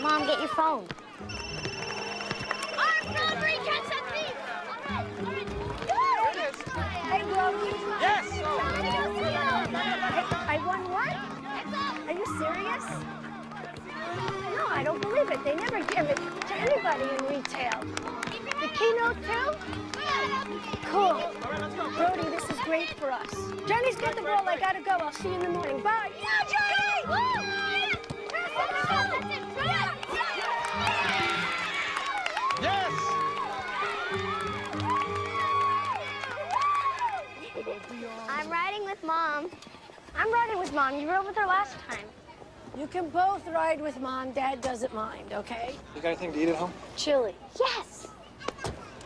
Mom, get your phone. Hey, Brody. Yes! I won what? Are you serious? No, I don't believe it. They never give it to anybody in retail. The keynote, too? Cool. Brody, this is great for us. Johnny's got the ball. I gotta go. I'll see you in the morning. Bye. Yeah, Johnny! Yes! I'm riding with Mom. I'm riding with Mom. You rode with her last time. You can both ride with Mom. Dad doesn't mind, okay? You got anything to eat at home? Chili. Yes.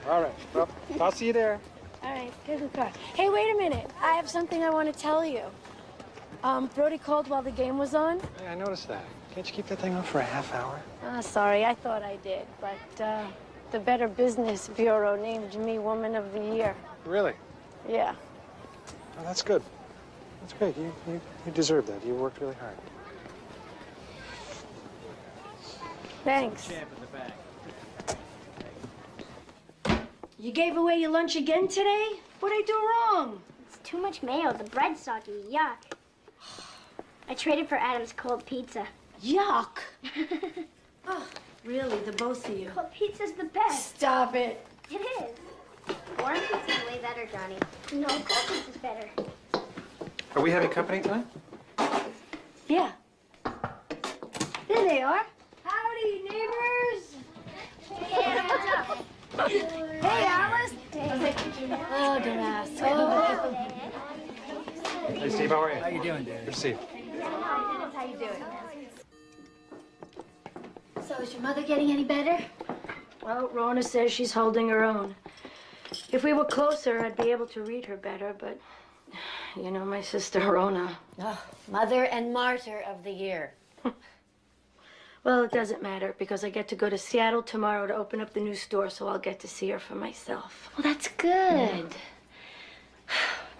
All right. Well, I'll see you there. All right, get in the car. Hey, wait a minute. I have something I want to tell you. Brody called while the game was on. Hey, I noticed that. Can't you keep that thing on for a half hour? Sorry, I thought I did, but the Better Business Bureau named me Woman of the Year. Really? Yeah. Oh, that's good. That's great. You deserve that. You worked really hard. Thanks. You gave away your lunch again today? What'd I do wrong? It's too much mayo. The bread's soggy. Yuck. I traded for Adam's cold pizza. Yuck. Oh, really, the both of you. Cold pizza's the best. Stop it. It is. Warm pizza's way better, Johnny. No, cold pizza's better. Are we having company tonight? Yeah. There they are. Howdy, neighbors. Hey, what's up? Hey, Alice. Oh, don't ask. Oh. Hey, Steve, how are you? How you doing, Dad? You're Steve. How you doing? So is your mother getting any better? Well, Rona says she's holding her own. If we were closer, I'd be able to read her better, but you know my sister Rona. Oh, mother and martyr of the year. Well, it doesn't matter because I get to go to Seattle tomorrow to open up the new store, so I'll get to see her for myself. Well, that's good.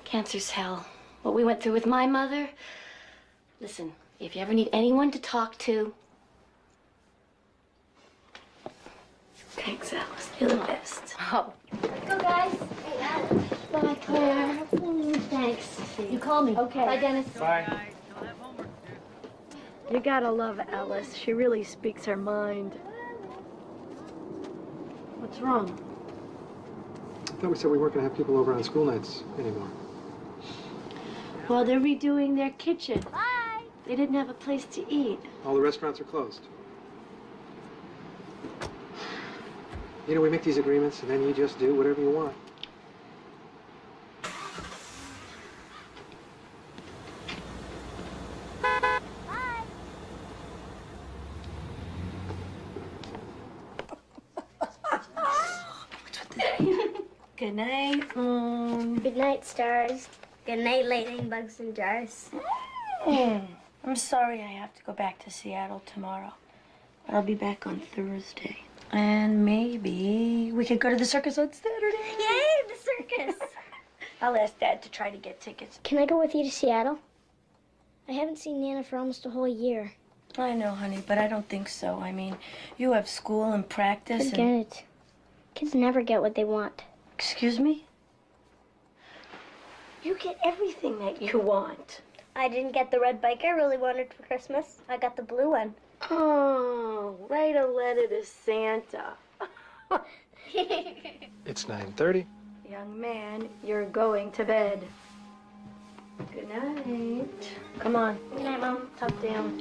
Cancer's hell. What we went through with my mother. Listen, if you ever need anyone to talk to. Thanks, Alice. You're the best. Oh. Let's go, guys. Hey, Adam. Bye, Claire. Thanks. You call me. Okay. Bye, Dennis. Bye. You gotta love Alice. She really speaks her mind. What's wrong? I thought we said we weren't going to have people over on school nights anymore. Well, they're redoing their kitchen. Bye. They didn't have a place to eat. All the restaurants are closed. You know, we make these agreements, and then you just do whatever you want. Good night. Good night, stars. Good night, lightning bugs and jars. I'm sorry I have to go back to Seattle tomorrow. But I'll be back on Thursday. And maybe we could go to the circus on Saturday. Yay, the circus! I'll ask Dad to try to get tickets. Can I go with you to Seattle? I haven't seen Nana for almost a whole year. I know, honey, but I don't think so. I mean, you have school and practice Forget and... it. Kids never get what they want. Excuse me? You get everything that you want. I didn't get the red bike I really wanted for Christmas. I got the blue one. Oh, write a letter to Santa. It's 9:30. Young man, you're going to bed. Good night. Come on. Good night, Mom. Tuck down.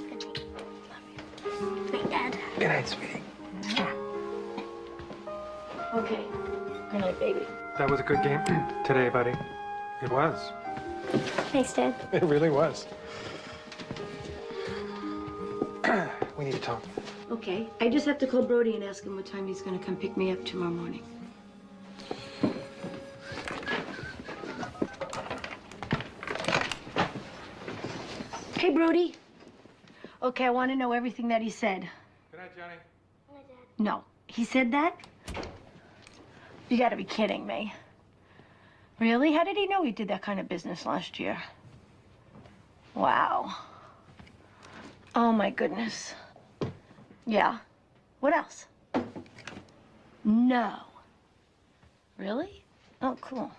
Good night, Dad. Good night, sweetie. Okay. Good night, baby. That was a good game today, buddy. It was. Thanks, Dad. It really was. We need to talk. Okay. I just have to call Brody and ask him what time he's going to come pick me up tomorrow morning. Hey, Brody. Okay, I want to know everything that he said. Good night, Johnny. No. He said that? You gotta be kidding me. Really? How did he know he did that kind of business last year? Wow. Oh, my goodness. Yeah. What else? No. Really? Oh, cool.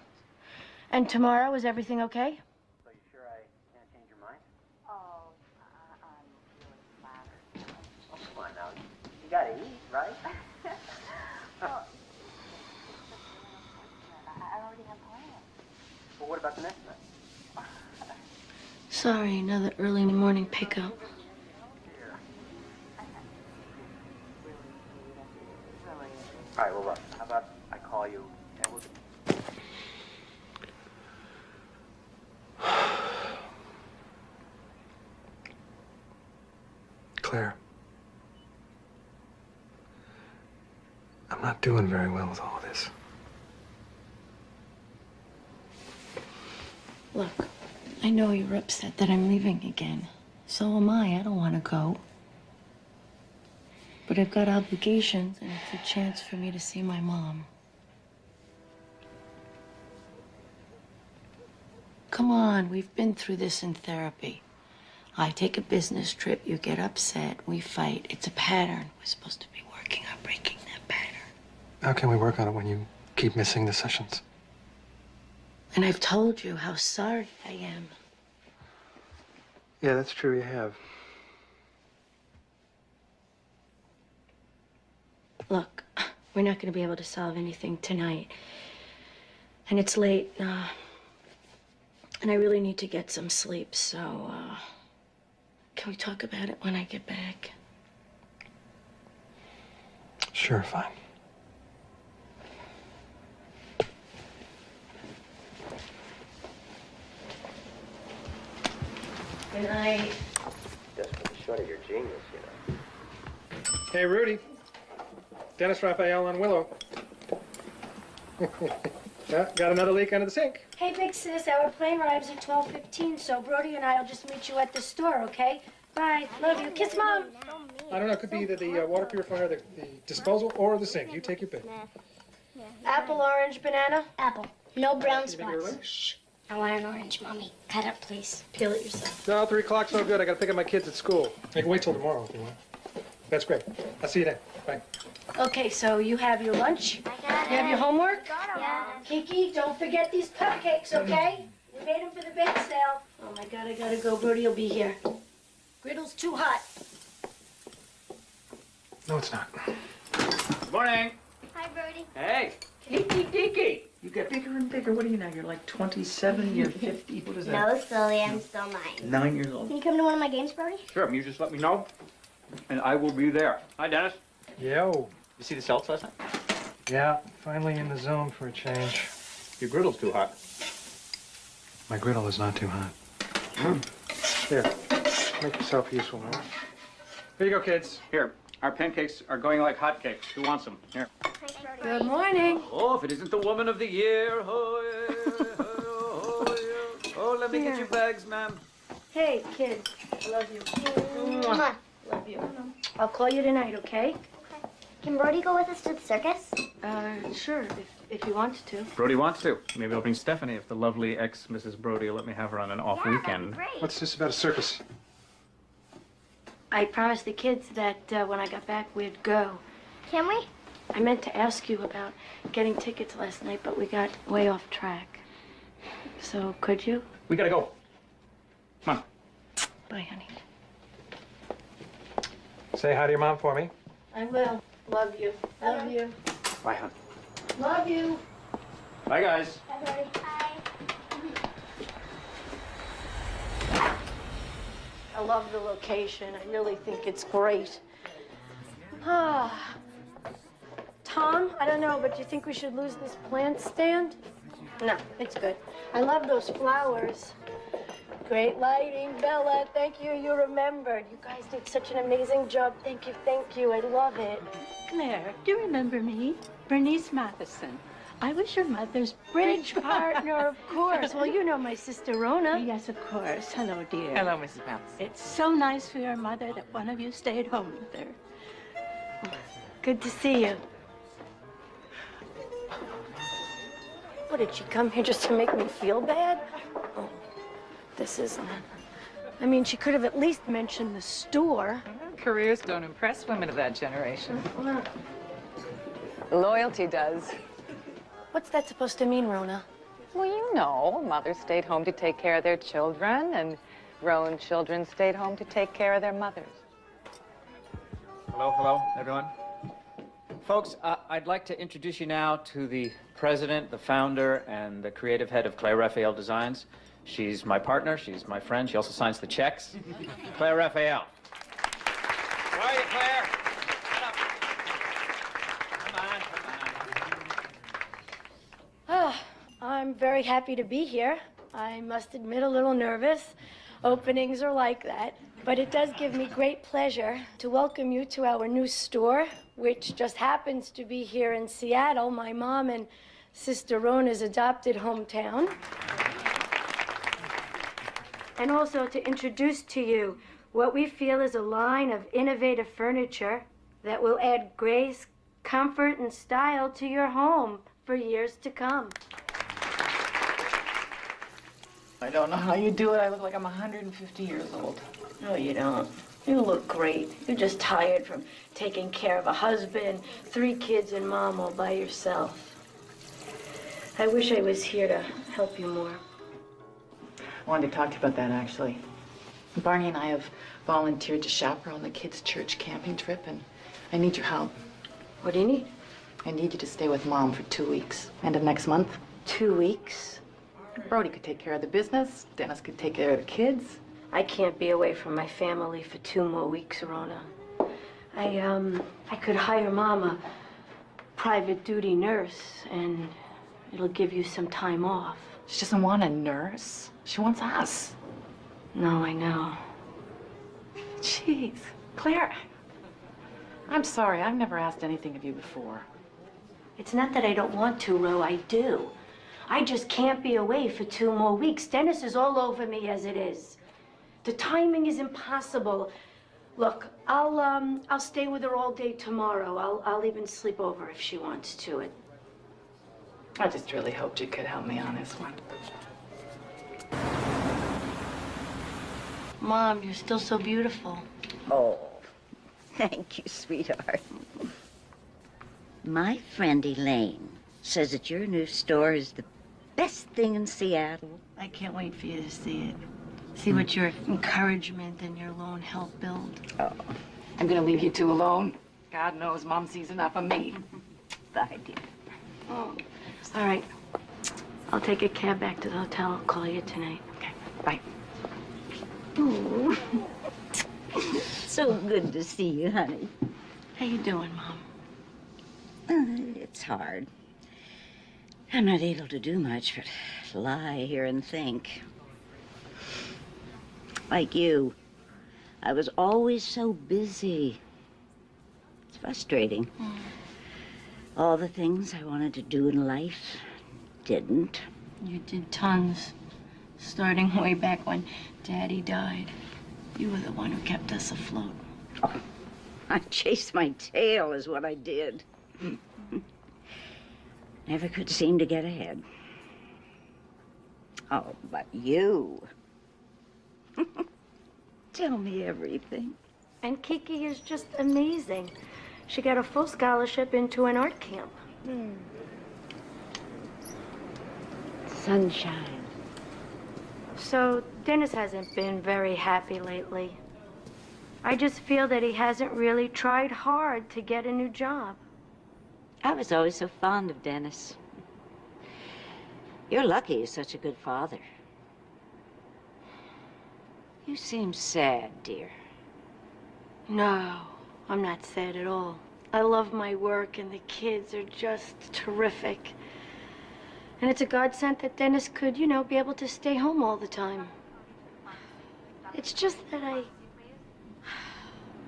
And tomorrow, is everything okay? So you sure I can't change your mind? Oh, I'm really flattered. Oh, come on now. You gotta eat, right? Well, I already have plans. Well, what about the next night? Sorry, another early morning pickup. All right, well, look, how about I call you and we'll... Claire. I'm not doing very well with all of this. Look, I know you're upset that I'm leaving again. So am I. I don't want to go. But I've got obligations, and it's a chance for me to see my mom. Come on, we've been through this in therapy. I take a business trip, you get upset, we fight. It's a pattern. We're supposed to be working on breaking that pattern. How can we work on it when you keep missing the sessions? And I've told you how sorry I am. Yeah, that's true, you have. Look, we're not going to be able to solve anything tonight. And it's late, and I really need to get some sleep, so, can we talk about it when I get back? Sure, fine. Good night. Just for the short of your genius, you know. Hey, Rudy. Dennis Raphael on Willow. Yeah, got another leak under the sink. Hey, big sis, our plane arrives at 12:15, so Brody and I will just meet you at the store, okay? Bye. Love you. Kiss Mom. I don't know, it could be either the water purifier, the disposal, or the sink. You take your pick. Apple, orange, banana. Apple. No brown You think you're spots. right? Shh. I want an orange, Mommy. Cut it, please. Peel it yourself. No, 3 o'clock's no good. I gotta pick up my kids at school. I can wait till tomorrow if you want. That's great. I'll see you then. Bye. Okay, so you have your lunch. I got You have your homework. Yeah. Kiki, don't forget these cupcakes, okay? We made them for the bake sale. Oh my God, I gotta go. Brody will be here. Griddle's too hot. No, it's not. Morning. Hi, Brody. Hey. Kiki Diki. You get bigger and bigger. What are you now? You're like 27, you're 50. What is that? No, silly. I'm still 9. 9 years old. Can you come to one of my games, Brody? Sure, you just let me know, and I will be there. Hi, Dennis. Yo. You see the Celts last night? Yeah, finally in the zone for a change. Your griddle's too hot. My griddle is not too hot. Here, make yourself useful, man. Here you go, kids. Here, our pancakes are going like hotcakes. Who wants them? Here. Thanks, Brody. Good morning. Oh, if it isn't the woman of the year. Oh, yeah, oh, yeah. Oh, let me get your bags, ma'am. Hey, kids. I love you. Mwah. Love you. I'll call you tonight, okay? Can Brody go with us to the circus? Sure, if you want to. Brody wants to. Maybe I'll bring Stephanie if the lovely ex-Mrs. Brody will let me have her on an off weekend. Great. What's this about a circus? I promised the kids that when I got back, we'd go. Can we? I meant to ask you about getting tickets last night, but we got way off track. So, could you? We gotta go. Come on. Bye, honey. Say hi to your mom for me. I will. Love you. Love you. Bye, hon. Love you. Bye, guys. Hi, Brody. Hi. I love the location. I really think it's great. Ah. Tom, I don't know, but do you think we should lose this plant stand? No, it's good. I love those flowers. Great lighting, Bella. Thank you. You remembered. You guys did such an amazing job. Thank you. Thank you. I love it. Claire, do you remember me? Bernice Matheson. I was your mother's bridge Partner, of course. Well, you know my sister Rona. Yes, of course. Hello, dear. Hello, Mrs. Matheson. It's so nice for your mother that one of you stayed home with her. Good to see you. What, did she come here just to make me feel bad? Oh, this isn't it. I mean, she could have at least mentioned the store. Careers don't impress women of that generation. Loyalty does. What's that supposed to mean, Rona? Well, you know, mothers stayed home to take care of their children, and grown children stayed home to take care of their mothers. Hello, everyone. Folks, I'd like to introduce you now to the president, the founder, and the creative head of Claire Raphael Designs. She's my partner, she's my friend, she also signs the checks. Claire Raphael. Where are you, Claire? Get up. Come on. I'm very happy to be here. I must admit, a little nervous. Openings are like that. But it does give me great pleasure to welcome you to our new store, which just happens to be here in Seattle, my mom and Sister Rona's adopted hometown. And also to introduce to you what we feel is a line of innovative furniture that will add grace, comfort, and style to your home for years to come. I don't know how you do it. I look like I'm 150 years old. No, you don't. You look great. You're just tired from taking care of a husband, 3 kids, and mom all by yourself. I wish I was here to help you more. I wanted to talk to you about that, actually. Barney and I have volunteered to chaperone the kids' church camping trip, and I need your help. What do you need? I need you to stay with Mom for 2 weeks. End of next month. 2 weeks? Brody could take care of the business. Dennis could take care of the kids. I can't be away from my family for 2 more weeks, Rona. I could hire Mom a private duty nurse, and it'll give you some time off. She doesn't want a nurse. She wants us. No, I know. Jeez. Claire, I'm sorry. I've never asked anything of you before. It's not that I don't want to, Ro. I do. I just can't be away for 2 more weeks. Dennis is all over me as it is. The timing is impossible. Look, I'll stay with her all day tomorrow. I'll even sleep over if she wants to. I just really hoped you could help me on this one. Mom, you're still so beautiful. Oh, thank you, sweetheart. My friend Elaine says that your new store is the best thing in Seattle. I can't wait for you to see it. See what your encouragement and your loan help build. Oh, I'm gonna leave you 2 alone. God knows Mom sees enough of me. bye, dear. Oh, all right. I'll take a cab back to the hotel. I'll call you tonight. Okay, bye. Ooh. So good to see you, honey. How you doing, Mom? It's hard. I'm not able to do much but lie here and think. Like you, I was always so busy. It's frustrating. All the things I wanted to do in life didn't. You did tons, starting way back when Daddy died. You were the one who kept us afloat. Oh, I chased my tail is what I did. Never could seem to get ahead. Oh, but you. Tell me everything. And Kiki is just amazing. She got a full scholarship into an art camp. Sunshine. So Dennis hasn't been very happy lately. I just feel that he hasn't really tried hard to get a new job. I was always so fond of Dennis. You're lucky he's such a good father. You seem sad, dear. No, I'm not sad at all. I love my work and the kids are just terrific. And it's a godsend that Dennis could, you know, be able to stay home all the time. It's just that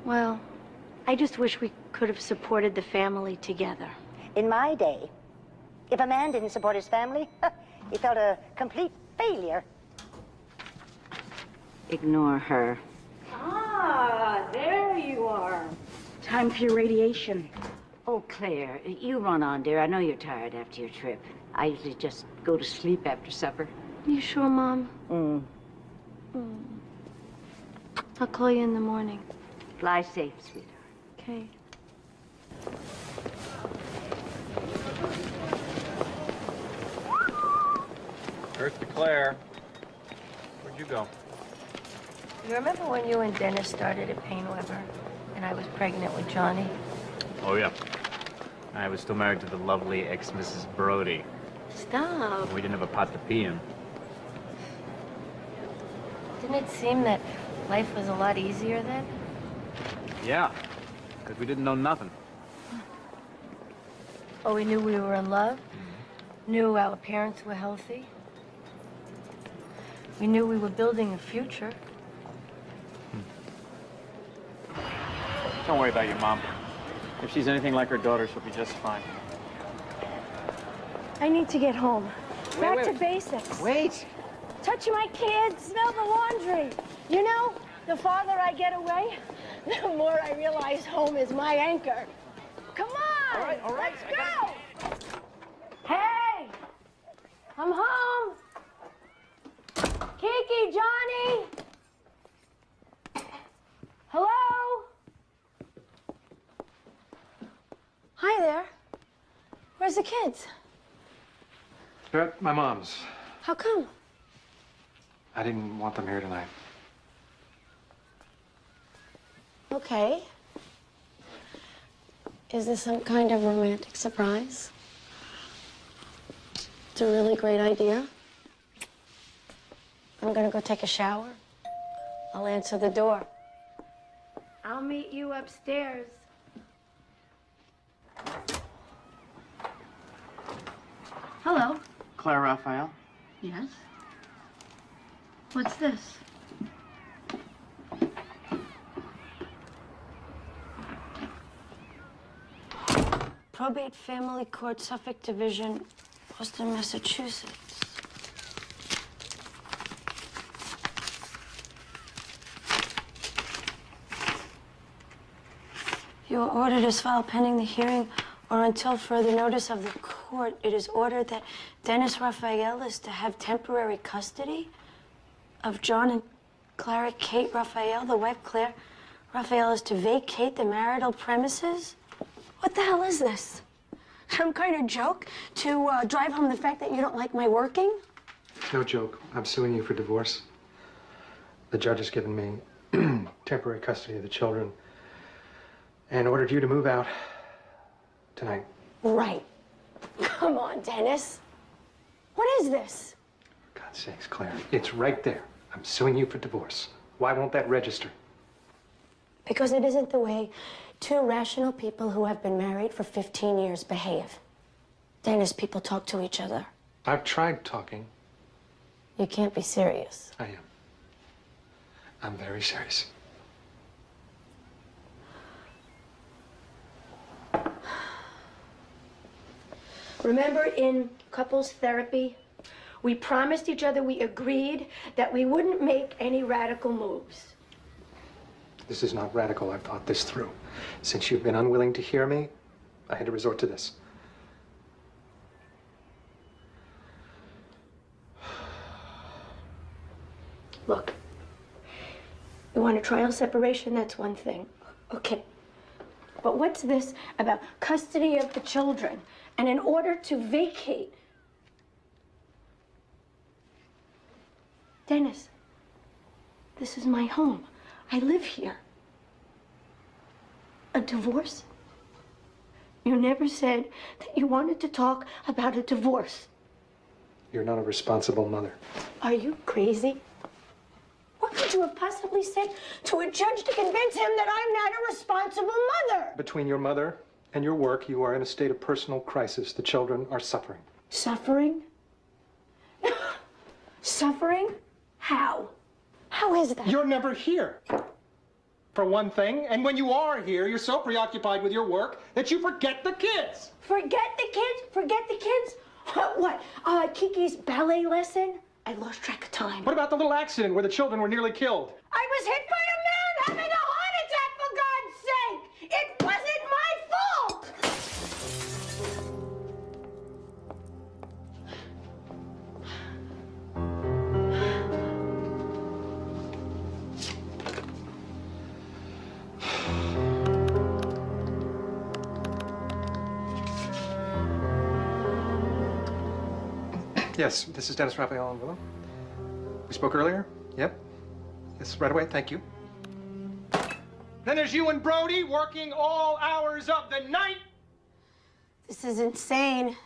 well, I just wish we could have supported the family together. In my day, if a man didn't support his family, he felt a complete failure. Ignore her. Ah, there you are. Time for your radiation. Oh, Claire, you run on, dear. I know you're tired after your trip. I usually just go to sleep after supper. You sure, Mom? I'll call you in the morning. Fly safe, sweetheart. Okay. Earth to Claire. Where'd you go? You remember when you and Dennis started at Payne Weber and I was pregnant with Johnny? Oh, yeah. I was still married to the lovely ex-Mrs. Brody. Stop. We didn't have a pot to pee in. Didn't it seem that life was a lot easier then? Yeah, because we didn't know nothing. Oh, we knew we were in love. Knew our parents were healthy. We knew we were building a future. Don't worry about your mom. If she's anything like her daughter, she'll be just fine. I need to get home. Back to wait. basics. Wait! Touch my kids, smell the laundry. You know, the farther I get away, the more I realize home is my anchor. Come on! All right. Let's go! Hey! I'm home! Kiki, Johnny! Hello? Hi there. Where's the kids? They're at my mom's. How come? I didn't want them here tonight. Okay. Is this some kind of romantic surprise? It's a really great idea. I'm gonna go take a shower. I'll answer the door. I'll meet you upstairs. Hello. Claire Raphael? Yes? What's this? Probate Family Court, Suffolk Division, Boston, Massachusetts. You are ordered as filed pending the hearing or until further notice of the court. It is ordered that Dennis Raphael is to have temporary custody of John and Clara Kate Raphael, the wife Claire Raphael is to vacate the marital premises. What the hell is this? Some kind of joke to drive home the fact that you don't like my working? No joke. I'm suing you for divorce. The judge has given me temporary custody of the children and ordered you to move out tonight. Right. Come on, Dennis. What is this? For God's sakes, Claire. It's right there. I'm suing you for divorce. Why won't that register? Because it isn't the way two rational people who have been married for 15 years behave. Dennis, people talk to each other. I've tried talking. You can't be serious. I am. I'm very serious. Remember in couples therapy, we promised each other, we agreed that we wouldn't make any radical moves. This is not radical. I've thought this through. Since you've been unwilling to hear me, I had to resort to this. Look, you want a trial separation? That's one thing. Okay. But what's this about custody of the children and in order to vacate? Dennis, this is my home. I live here. A divorce? You never said that you wanted to talk about a divorce. You're not a responsible mother. Are you crazy? What could you have possibly said to a judge to convince him that I'm not a responsible mother? Between your mother and your work, you are in a state of personal crisis. The children are suffering. Suffering? Suffering? How? How is that? You're never here, for one thing. And when you are here, you're so preoccupied with your work that you forget the kids. Forget the kids? Forget the kids? What? Kiki's ballet lesson? I lost track of time. What about the little accident where the children were nearly killed? I was hit by a man having a heart attack, for God's sake! It wasn't my fault! Yes, this is Dennis Raphael in Willow. We spoke earlier? Yep. Yes, right away, thank you. Then there's you and Brody working all hours of the night. This is insane.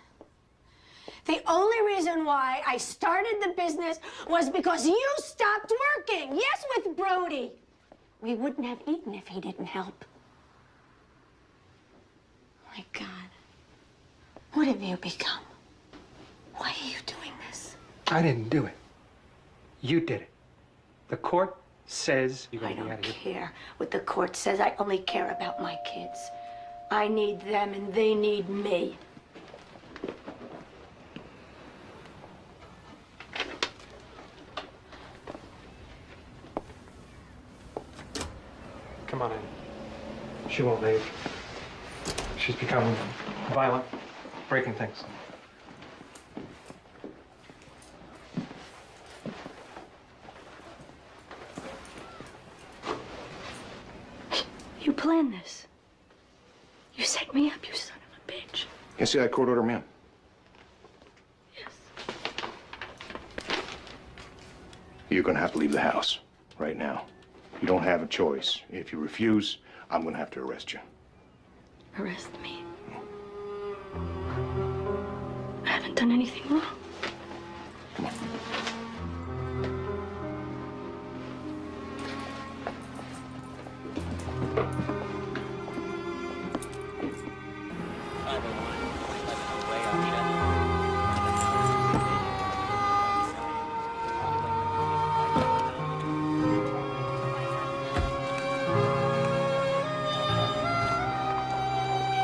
The only reason why I started the business was because you stopped working. Yes, with Brody. We wouldn't have eaten if he didn't help. My God. What have you become? Why are you doing this? I didn't do it. You did it. The court says you're going to be out of here. I don't care what the court says. I only care about my kids. I need them and they need me. Come on in. She won't leave. She's become violent, breaking things. You planned this. You set me up, you son of a bitch. You see that court order, ma'am? Yes. You're gonna have to leave the house right now. You don't have a choice. If you refuse, I'm gonna have to arrest you. Arrest me. I haven't done anything wrong. Come on.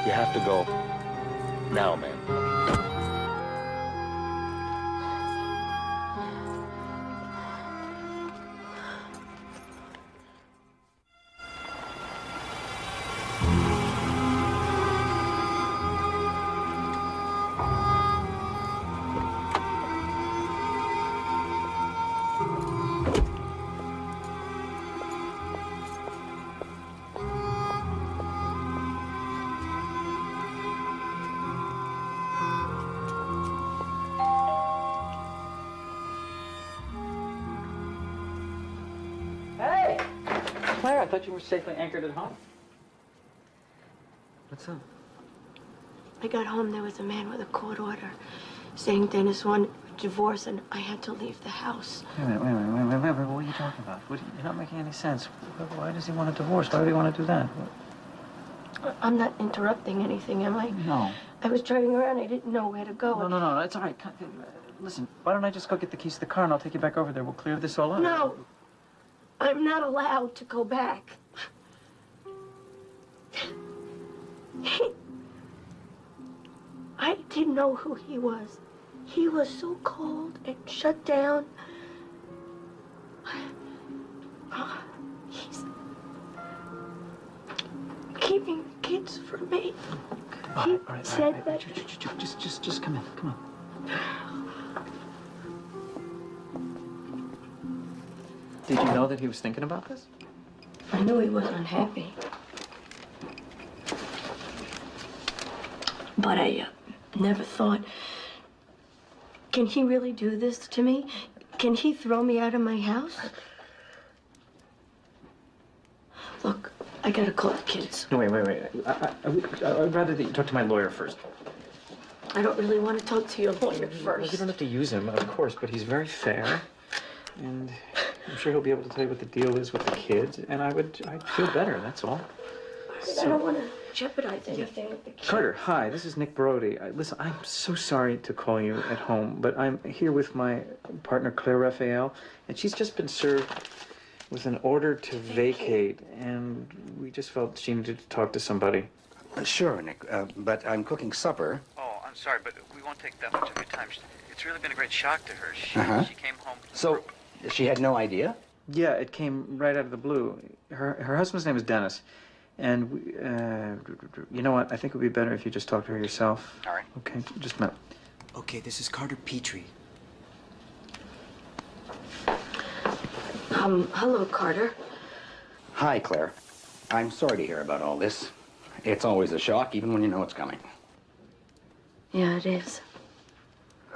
You have to go now, man. Hey! Claire, I thought you were safely anchored at home. What's up? I got home, there was a man with a court order saying Dennis wanted a divorce and I had to leave the house. Wait a minute. What are you talking about? You're not making any sense. Why does he want a divorce? Why would he want to do that? I'm not interrupting anything, am I? No. I was driving around, I didn't know where to go. No, it's all right. Listen, why don't I just go get the keys to the car and I'll take you back over there. We'll clear this all up. No, I'm not allowed to go back. I didn't know who he was. He was so cold and shut down. He's keeping the kids from me. He said that. Just come in. Come on. Did you know that he was thinking about this? I knew he was unhappy. But I never thought, can he really do this to me? Can he throw me out of my house? Look, I gotta call the kids. No, wait. I'd rather that you talk to my lawyer first. I don't really want to talk to your lawyer Well, first. you don't have to use him, of course, but he's very fair. And I'm sure he'll be able to tell you what the deal is with the kids. And I'd feel better, that's all. I don't want to jeopardize anything with the kids. Carter, hi, this is Nick Brody. Listen, I'm so sorry to call you at home, but I'm here with my partner, Claire Raphael, and she's just been served with an order to vacate, and we just felt she needed to talk to somebody. Sure, Nick, but I'm cooking supper. Oh, I'm sorry, but we won't take that much of your time. It's really been a great shock to her. She came home. So, she had no idea? Yeah, it came right out of the blue. Her husband's name is Dennis. And you know what? I think it would be better if you just talk to her yourself. All right. Okay, just a minute. Okay, this is Carter Petrie. Hello, Carter. Hi, Claire. I'm sorry to hear about all this. It's always a shock, even when you know it's coming. Yeah, it is.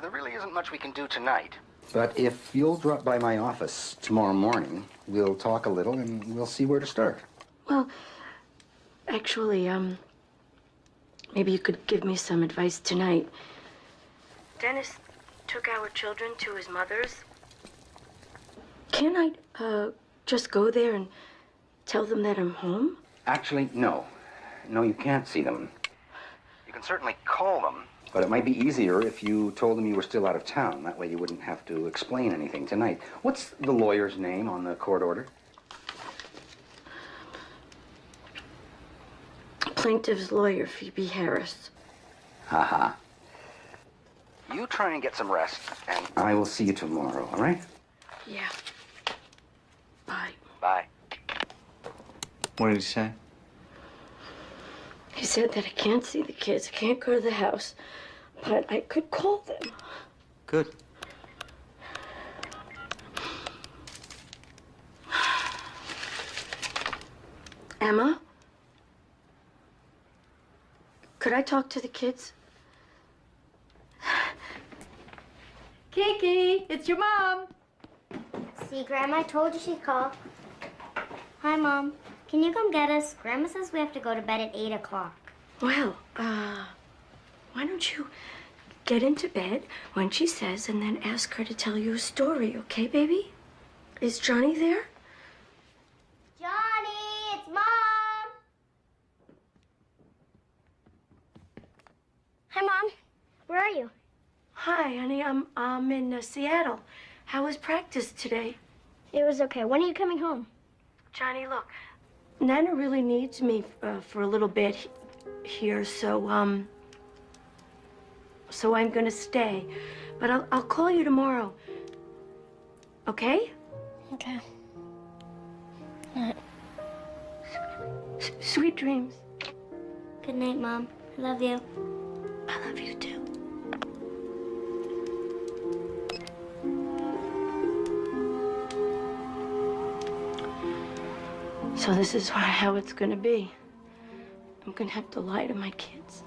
there really isn't much we can do tonight. But if you'll drop by my office tomorrow morning, we'll talk a little and we'll see where to start. Well, actually, maybe you could give me some advice tonight. Dennis took our children to his mother's. Can't I, just go there and tell them that I'm home? Actually, no. No, you can't see them. You can certainly call them, but it might be easier if you told them you were still out of town. That way you wouldn't have to explain anything tonight. What's the lawyer's name on the court order? Plaintiff's lawyer, Phoebe Harris. Ha-ha. You try and get some rest, and I will see you tomorrow, all right? Yeah. Bye. Bye. What did he say? He said that I can't see the kids, I can't go to the house, but I could call them. Good. Emma? Could I talk to the kids? Kiki, it's your mom. See, Grandma, I told you she'd call. Hi, Mom. Can you come get us? Grandma says we have to go to bed at 8 o'clock. Well, why don't you get into bed when she says and then ask her to tell you a story, okay, baby? Is Johnny there? Johnny, it's Mom. Hi, Mom. Where are you? Hi, honey. I'm in Seattle. How was practice today? It was okay. When are you coming home? Johnny, look, Nana really needs me for a little bit here, so I'm gonna stay. But I'll call you tomorrow. Okay? Okay. All right. Sweet dreams. Good night, Mom. I love you. I love you too. So this is how it's gonna be. I'm gonna have to lie to my kids.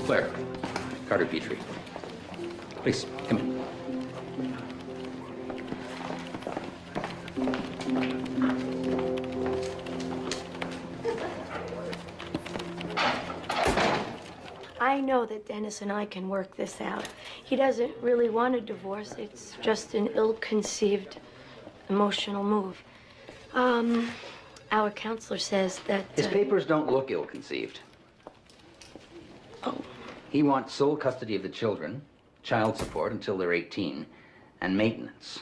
Claire, Carter Petrie. Please, come in. I know that Dennis and I can work this out. He doesn't really want a divorce. It's just an ill-conceived emotional move. Our counselor says that... His papers don't look ill-conceived. Oh. He wants sole custody of the children, child support until they're 18, and maintenance.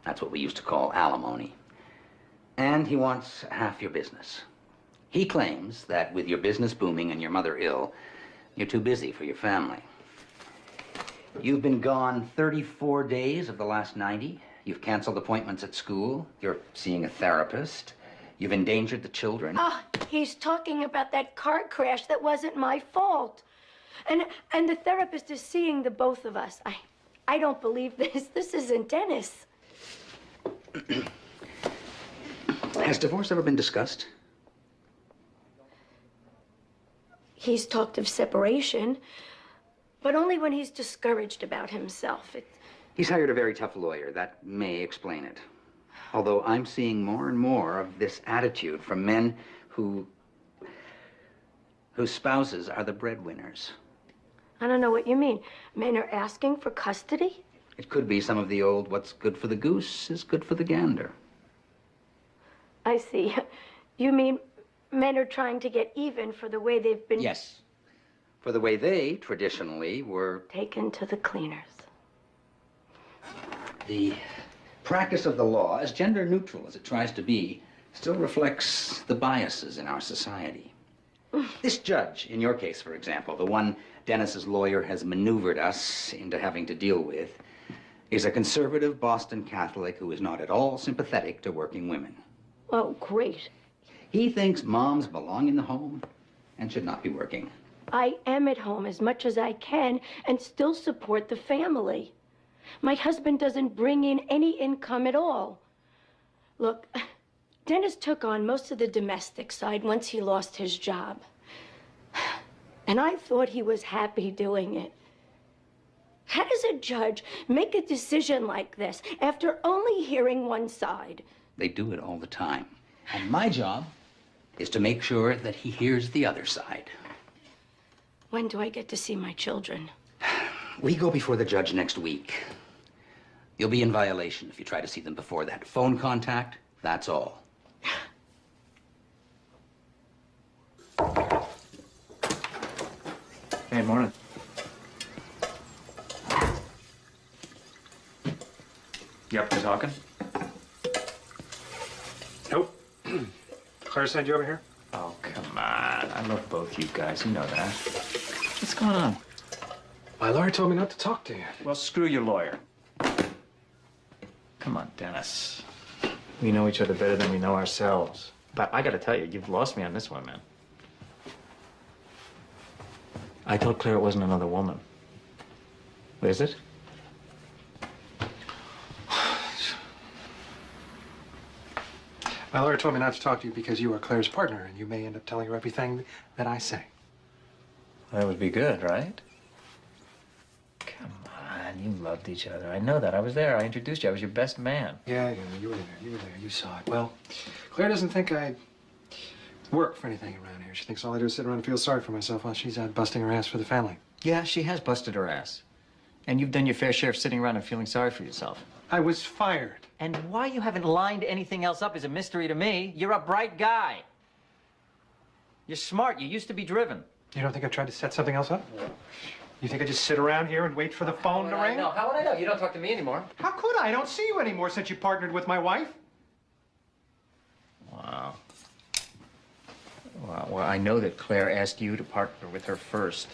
That's what we used to call alimony. And he wants half your business. He claims that with your business booming and your mother ill, you're too busy for your family. You've been gone 34 days of the last 90. You've canceled appointments at school. You're seeing a therapist. You've endangered the children. Ah, he's talking about that car crash that wasn't my fault. And the therapist is seeing the both of us. I don't believe this. This isn't Dennis. Has divorce ever been discussed? He's talked of separation, but only when he's discouraged about himself. He's hired a very tough lawyer. That may explain it. Although I'm seeing more and more of this attitude from men whose spouses are the breadwinners. I don't know what you mean. Men are asking for custody? It could be some of the old, what's good for the goose is good for the gander. I see. You mean men are trying to get even for the way they've been... Yes. For the way they, traditionally, were... taken to the cleaners. The practice of the law, as gender neutral as it tries to be, still reflects the biases in our society. This judge, in your case, for example, the one Dennis's lawyer has maneuvered us into having to deal with, is a conservative Boston Catholic who is not at all sympathetic to working women. Oh, great. He thinks moms belong in the home and should not be working. I am at home as much as I can and still support the family. My husband doesn't bring in any income at all. Look, Dennis took on most of the domestic side once he lost his job. And I thought he was happy doing it. How does a judge make a decision like this after only hearing one side? They do it all the time. And my job is to make sure that he hears the other side. When do I get to see my children? We go before the judge next week. You'll be in violation if you try to see them before that. Phone contact, that's all. Hey, morning. You up to talking? Nope. Claire sent you over here? Oh, come on. I love both you guys. You know that. What's going on? My lawyer told me not to talk to you. Well, screw your lawyer. Come on, Dennis. We know each other better than we know ourselves. But I gotta tell you, you've lost me on this one, man. I told Claire it wasn't another woman. Is it? My lawyer told me not to talk to you because you are Claire's partner, and you may end up telling her everything that I say. That would be good, right? Come on, you loved each other. I know that. I was there. I introduced you. I was your best man. Yeah, you were there. You were there. You saw it. Well, Claire doesn't think I work for anything around here. She thinks all I do is sit around and feel sorry for myself while she's out busting her ass for the family. Yeah, she has busted her ass. And you've done your fair share of sitting around and feeling sorry for yourself. I was fired. And why you haven't lined anything else up is a mystery to me. You're a bright guy. You're smart. You used to be driven. You don't think I tried to set something else up? You think I just sit around here and wait for the phone to ring? No, how would I know? You don't talk to me anymore. How could I? I don't see you anymore since you partnered with my wife. Wow. Well, I know that Claire asked you to partner with her first.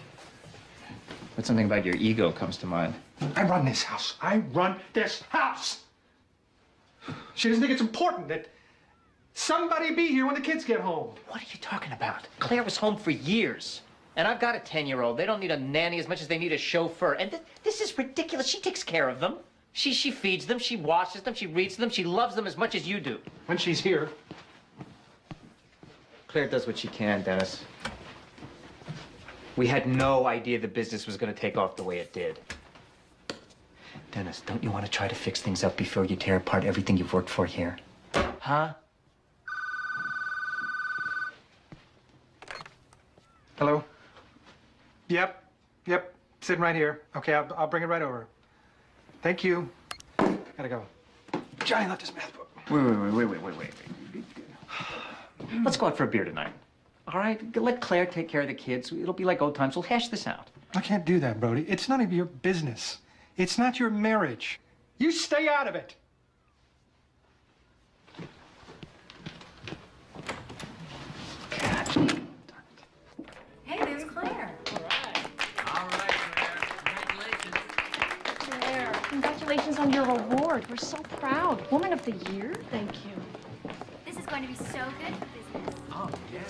But something about your ego comes to mind. I run this house. I run this house. She doesn't think it's important that somebody be here when the kids get home. What are you talking about? Claire was home for years. And I've got a 10-year-old. They don't need a nanny as much as they need a chauffeur. And this is ridiculous. She takes care of them. She feeds them. She washes them. She reads them. She loves them as much as you do. When she's here. Claire does what she can, Dennis. We had no idea the business was going to take off the way it did. Dennis, don't you want to try to fix things up before you tear apart everything you've worked for here? Huh? Hello? Yep. Sitting right here. Okay, I'll bring it right over. Thank you. Gotta go. Johnny left his math book. Wait. Let's go out for a beer tonight. All right? Let Claire take care of the kids. It'll be like old times. We'll hash this out. I can't do that, Brody. It's none of your business. It's not your marriage. You stay out of it. Hey, there's Claire. All right, Claire. Congratulations. Claire, congratulations on your award. We're so proud. Woman of the Year? Thank you. This is going to be so good for business. Oh, yeah.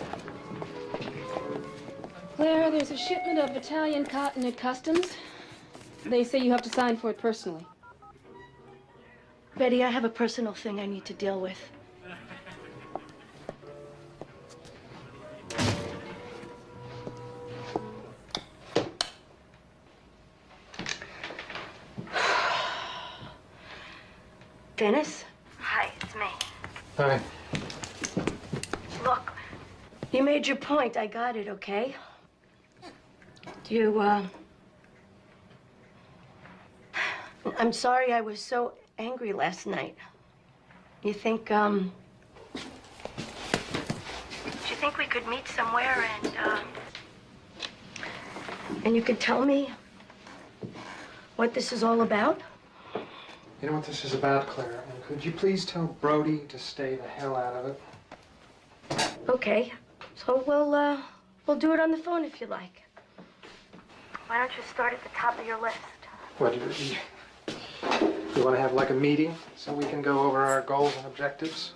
Claire, there's a shipment of Italian cotton at customs. They say you have to sign for it personally. Betty, I have a personal thing I need to deal with. Dennis? Hi, it's me. Hi. Look, You made your point. I got it, okay? I'm sorry I was so angry last night. You think, do you think we could meet somewhere and you could tell me what this is all about? You know what this is about, Claire? And could you please tell Brody to stay the hell out of it? Okay. So we'll do it on the phone if you like. Why don't you start at the top of your list? What, you want to have like a meeting so we can go over our goals and objectives?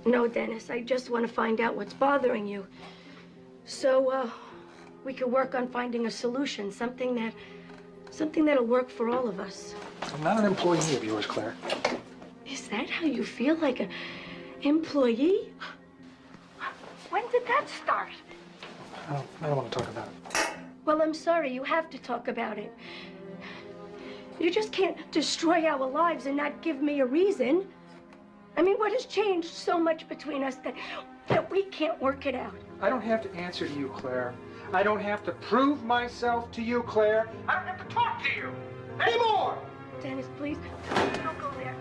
No, Dennis. I just want to find out what's bothering you. So, we could work on finding a solution, something that'll work for all of us. I'm not an employee of yours, Claire. Is that how you feel? Like Employee? When did that start? I don't want to talk about it. Well, I'm sorry. You have to talk about it. You just can't destroy our lives and not give me a reason. I mean, what has changed so much between us that we can't work it out? I don't have to answer to you, Claire. I don't have to prove myself to you, Claire. I don't have to talk to you anymore! Dennis, please, don't go there.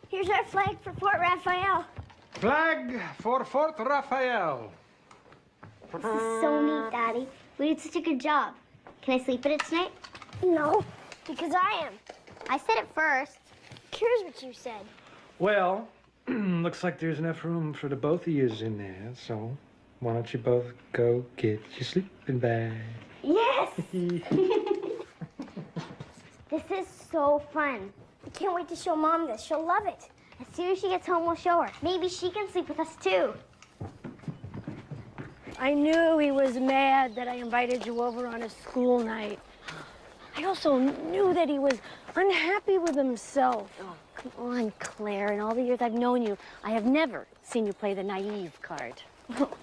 Here's our flag for Fort Raphael. Flag for Fort Raphael. This is so neat, Daddy. We did such a good job. Can I sleep in it tonight? No, because I am. I said it first. Here's what you said. Well, looks like there's enough room for the both of yous in there, so why don't you both go get your sleeping bag? Yes! This is so fun. I can't wait to show Mom this. She'll love it. As soon as she gets home, we'll show her. Maybe she can sleep with us, too. I knew he was mad that I invited you over on a school night. I also knew that he was unhappy with himself. Oh, come on, Claire. In all the years I've known you, I have never seen you play the naive card.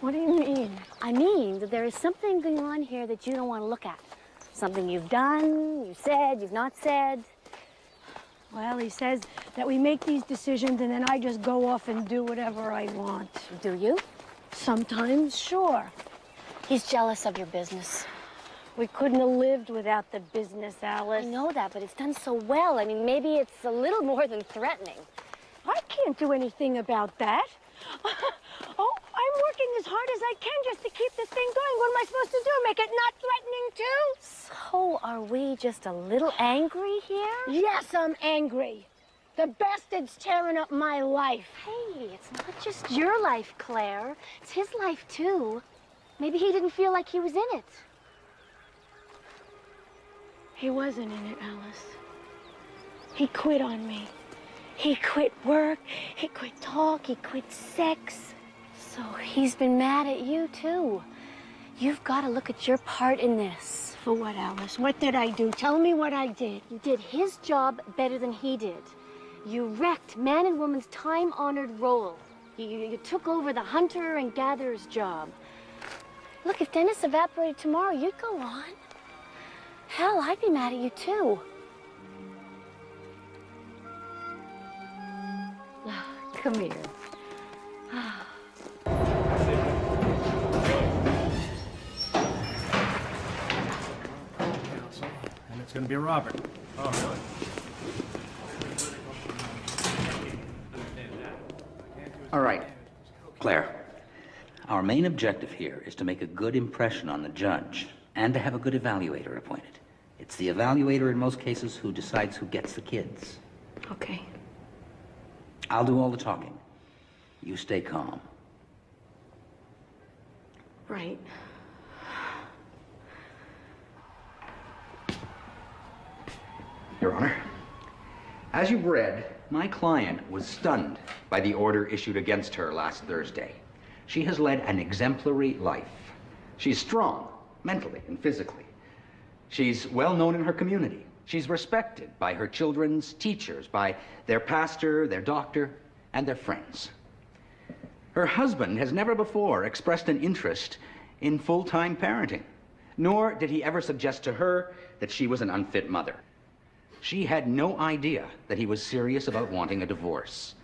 What do you mean? I mean that there is something going on here that you don't want to look at. Something you've done, you've said, you've not said. Well, he says that we make these decisions and then I just go off and do whatever I want. Do you? Sometimes, sure. He's jealous of your business. We couldn't have lived without the business, Alice. I know that, but it's done so well. I mean, maybe it's a little more than threatening. I can't do anything about that. Oh, I'm working as hard as I can just to keep this thing going. What am I supposed to do? Make it not threatening, too? So are we just a little angry here? Yes, I'm angry. The bastard's tearing up my life. Hey, it's not just your life, Claire. It's his life, too. Maybe he didn't feel like he was in it. He wasn't in it, Alice. He quit on me. He quit work, he quit talk, he quit sex. So he's been mad at you, too. You've got to look at your part in this. For what, Alice? What did I do? Tell me what I did. You did his job better than he did. You wrecked man and woman's time-honored role. You took over the hunter and gatherer's job. Look, if Dennis evaporated tomorrow, you'd go on. Hell, I'd be mad at you, too. Come here. And it's going to be Robert. Oh, really? All right, Claire. Our main objective here is to make a good impression on the judge and to have a good evaluator appointed. It's the evaluator in most cases who decides who gets the kids. Okay. I'll do all the talking. You stay calm. Right. Your Honor, as you've read, my client was stunned by the order issued against her last Thursday. She has led an exemplary life. She's strong, mentally and physically. She's well known in her community. She's respected by her children's teachers, by their pastor, their doctor, and their friends. Her husband has never before expressed an interest in full-time parenting, nor did he ever suggest to her that she was an unfit mother. She had no idea that he was serious about wanting a divorce.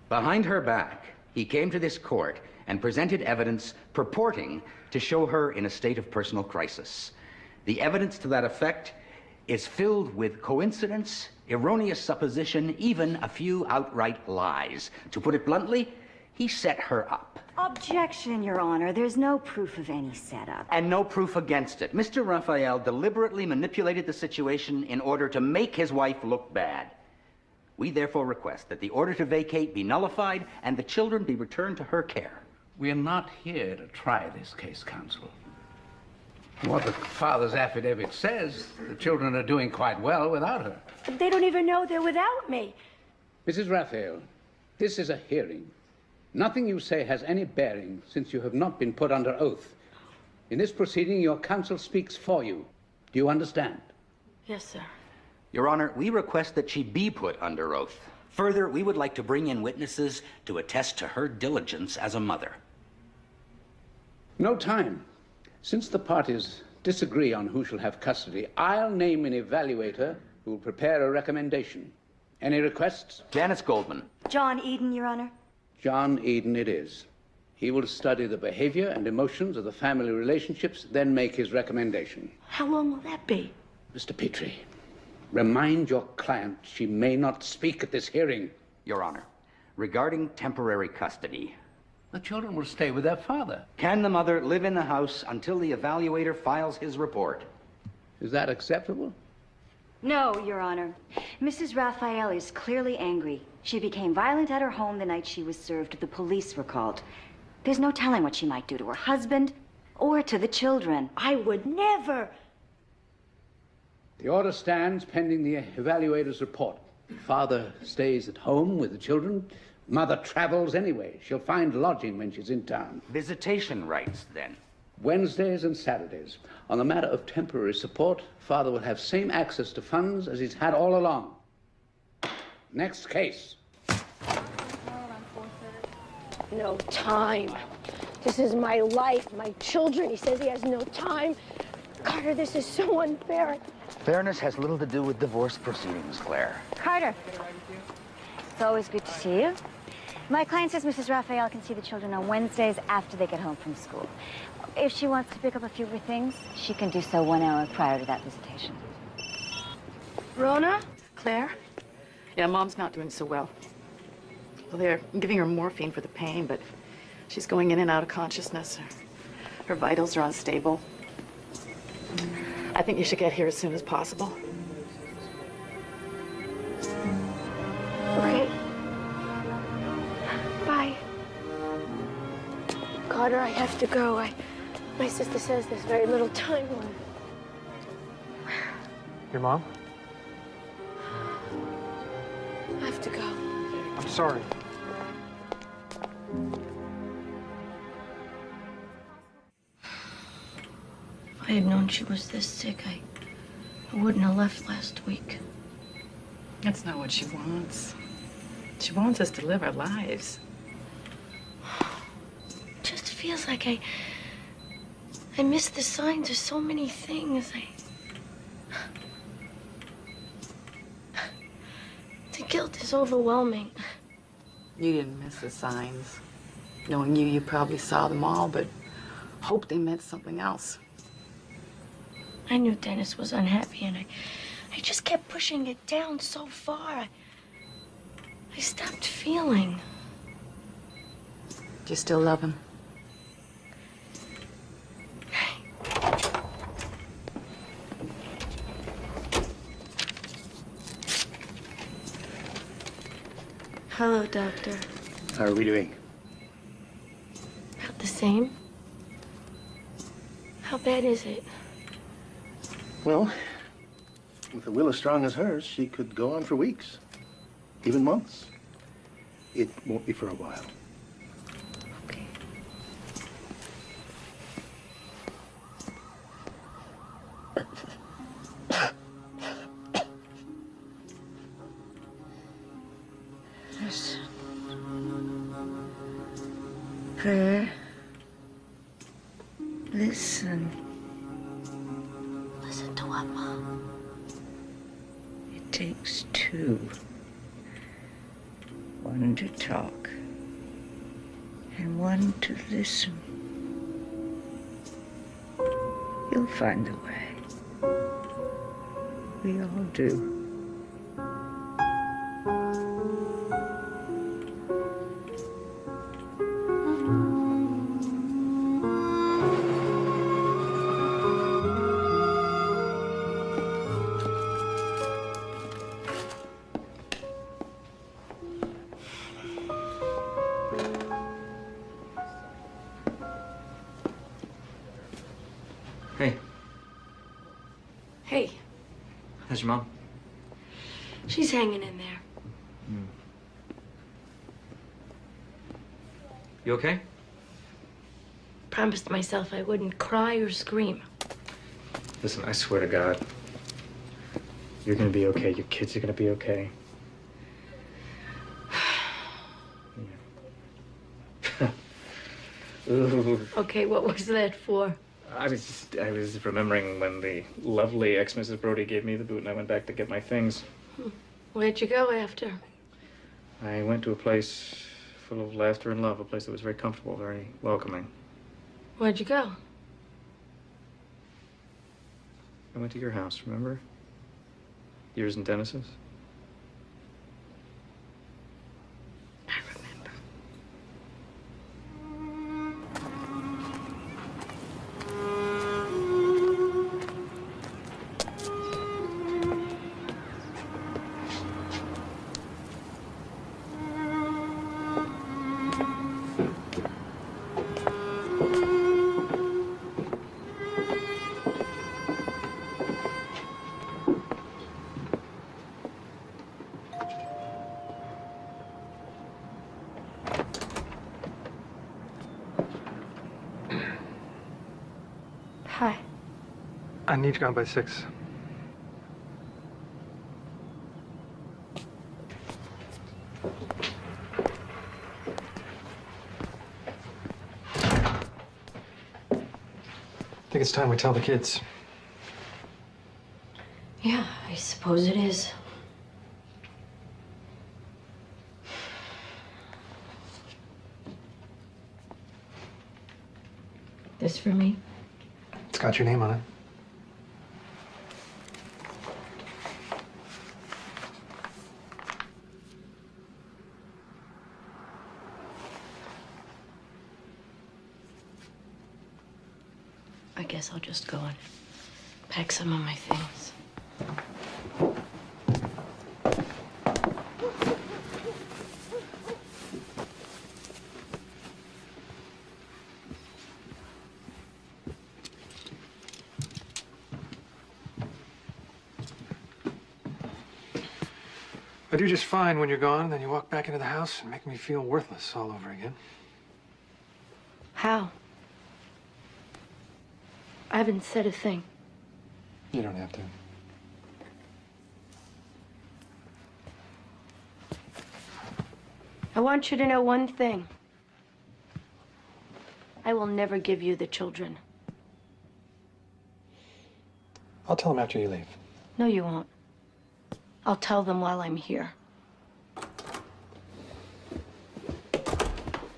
Behind her back, he came to this court and presented evidence purporting to show her in a state of personal crisis. The evidence to that effect is filled with coincidence, erroneous supposition, even a few outright lies. To put it bluntly, he set her up. Objection, Your Honor. There's no proof of any setup. And no proof against it. Mr. Raphael deliberately manipulated the situation in order to make his wife look bad. We therefore request that the order to vacate be nullified and the children be returned to her care. We're not here to try this case, counsel. What the father's affidavit says, the children are doing quite well without her. They don't even know they're without me. Mrs. Raphael, this is a hearing. Nothing you say has any bearing since you have not been put under oath. In this proceeding, your counsel speaks for you. Do you understand? Yes, sir. Your Honor, we request that she be put under oath. Further, we would like to bring in witnesses to attest to her diligence as a mother. No time. Since the parties disagree on who shall have custody, I'll name an evaluator who will prepare a recommendation. Any requests? Janice Goldman. John Eden, Your Honor. John Eden it is. He will study the behavior and emotions of the family relationships, then make his recommendation. How long will that be? Mr. Petrie, remind your client she may not speak at this hearing. Your Honor, regarding temporary custody, the children will stay with their father. Can the mother live in the house until the evaluator files his report? Is that acceptable? No, Your Honor. Mrs. Raphael is clearly angry. She became violent at her home the night she was served. The police were called. There's no telling what she might do to her husband or to the children. I would never. The order stands pending the evaluator's report. Father stays at home with the children. Mother travels anyway. She'll find lodging when she's in town. Visitation rights, then? Wednesdays and Saturdays. On the matter of temporary support, Father will have same access to funds as he's had all along. Next case. No time. This is my life, my children. He says he has no time. Carter, this is so unfair. Fairness has little to do with divorce proceedings, Claire. Carter, it's always good to see you. My client says Mrs. Raphael can see the children on Wednesdays after they get home from school. If she wants to pick up a few of her things, she can do so 1 hour prior to that visitation. Rona? Claire? Yeah, Mom's not doing so well. Well, they're giving her morphine for the pain, but she's going in and out of consciousness. Her vitals are unstable. I think you should get here as soon as possible. Okay. Bye. Carter, I have to go. My sister says there's very little time left. Your mom? I have to go. I'm sorry. If I had known she was this sick, I wouldn't have left last week. That's not what she wants. She wants us to live our lives. It just feels like I miss the signs of so many things. The guilt is overwhelming. You didn't miss the signs. Knowing you, you probably saw them all, but hoped they meant something else. I knew Dennis was unhappy, and I just kept pushing it down so far. I stopped feeling. Do you still love him? Hello, Doctor. How are we doing? About the same? How bad is it? Well, with a will as strong as hers, she could go on for weeks, even months. It won't be for a while. Okay. Listen. Claire. Listen. Listen to what, Mom? It takes two. One to talk, and one to listen. You'll find a way. We all do. Hey, How's your mom? She's hanging in there. You okay? Promised myself I wouldn't cry or scream. Listen, I swear to God, you're gonna be okay. Your kids are gonna be okay. Ooh. Okay, what was that for? I was remembering when the lovely ex-Mrs. Brody gave me the boot and I went back to get my things. Where'd you go after? I went to a place full of laughter and love, a place that was very comfortable, very welcoming. Where'd you go? I went to your house, remember? Yours and Dennis's. Hi. I need you gone by 6. I think it's time we tell the kids. Yeah, I suppose it is. This for me? It's got your name on it. I guess I'll just go and pack some of my things. I do just fine when you're gone, and then you walk back into the house and make me feel worthless all over again. How? I haven't said a thing. You don't have to. I want you to know one thing. I will never give you the children. I'll tell them after you leave. No, you won't. I'll tell them while I'm here.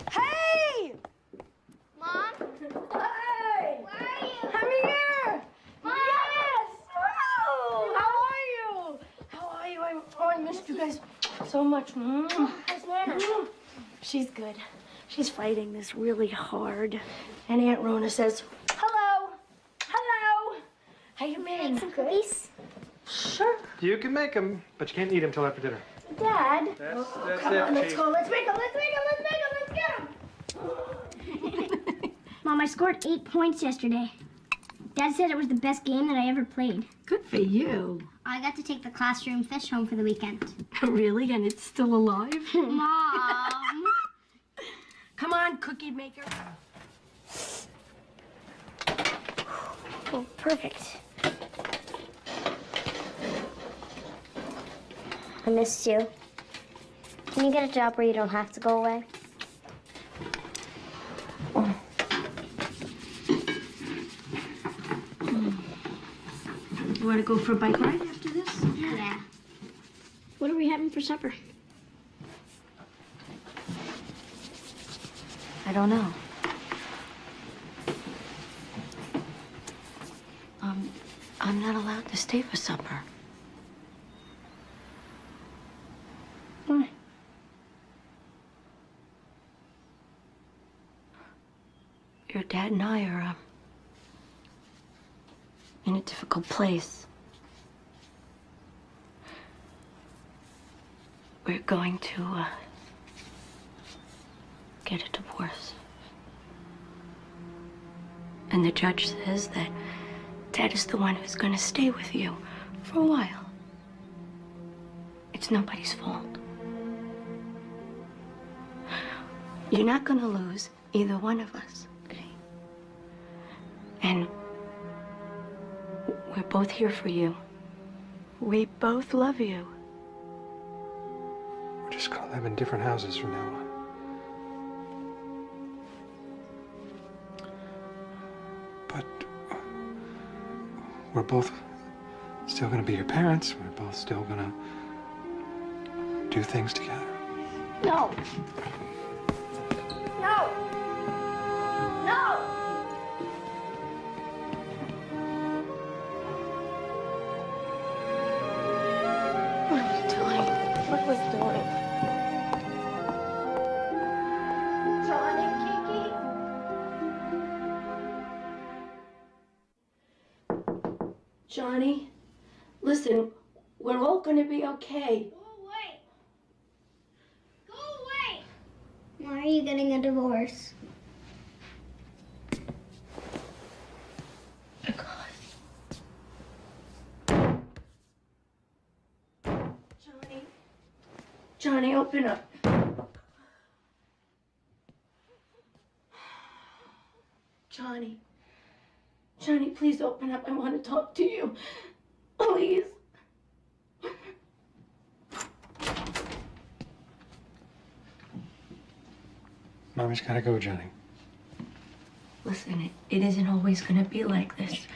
Hey! Mom? Hey! Where are you? I'm here! Mom! Yes! Oh, how are you? How are you? I missed you guys so much. How's Nana? She's good. She's fighting this really hard. And Aunt Rona says, hello. Hello. How you been? Make some cookies? Sure. You can make them, but you can't eat them till after dinner. Dad. That's Come it, on, let's Chief. go. Let's make them. Let's get them. Mom, I scored 8 points yesterday. Dad said it was the best game that I ever played. Good for you. I got to take the classroom fish home for the weekend. Really? And it's still alive? Mom. Come on, cookie maker. Oh, perfect. I missed you. Can you get a job where you don't have to go away? You want to go for a bike ride after this? Yeah. What are we having for supper? I don't know. I'm not allowed to stay for supper. Why? Your dad and I are in a difficult place. We're going to get a divorce. And the judge says that Dad is the one who's going to stay with you for a while. It's nobody's fault. You're not gonna lose either one of us, okay? And we're both here for you. We both love you. We're just gonna live in different houses from now on. But we're both still gonna be your parents. We're both still gonna do things together. No. No. No. What are we doing? What are we doing? John and Kiki. Johnny, listen, we're all gonna be okay. Why are you getting a divorce? Johnny, open up. Johnny, please open up. I want to talk to you. Please. Mommy's gotta go, Johnny. Listen, it isn't always gonna be like this.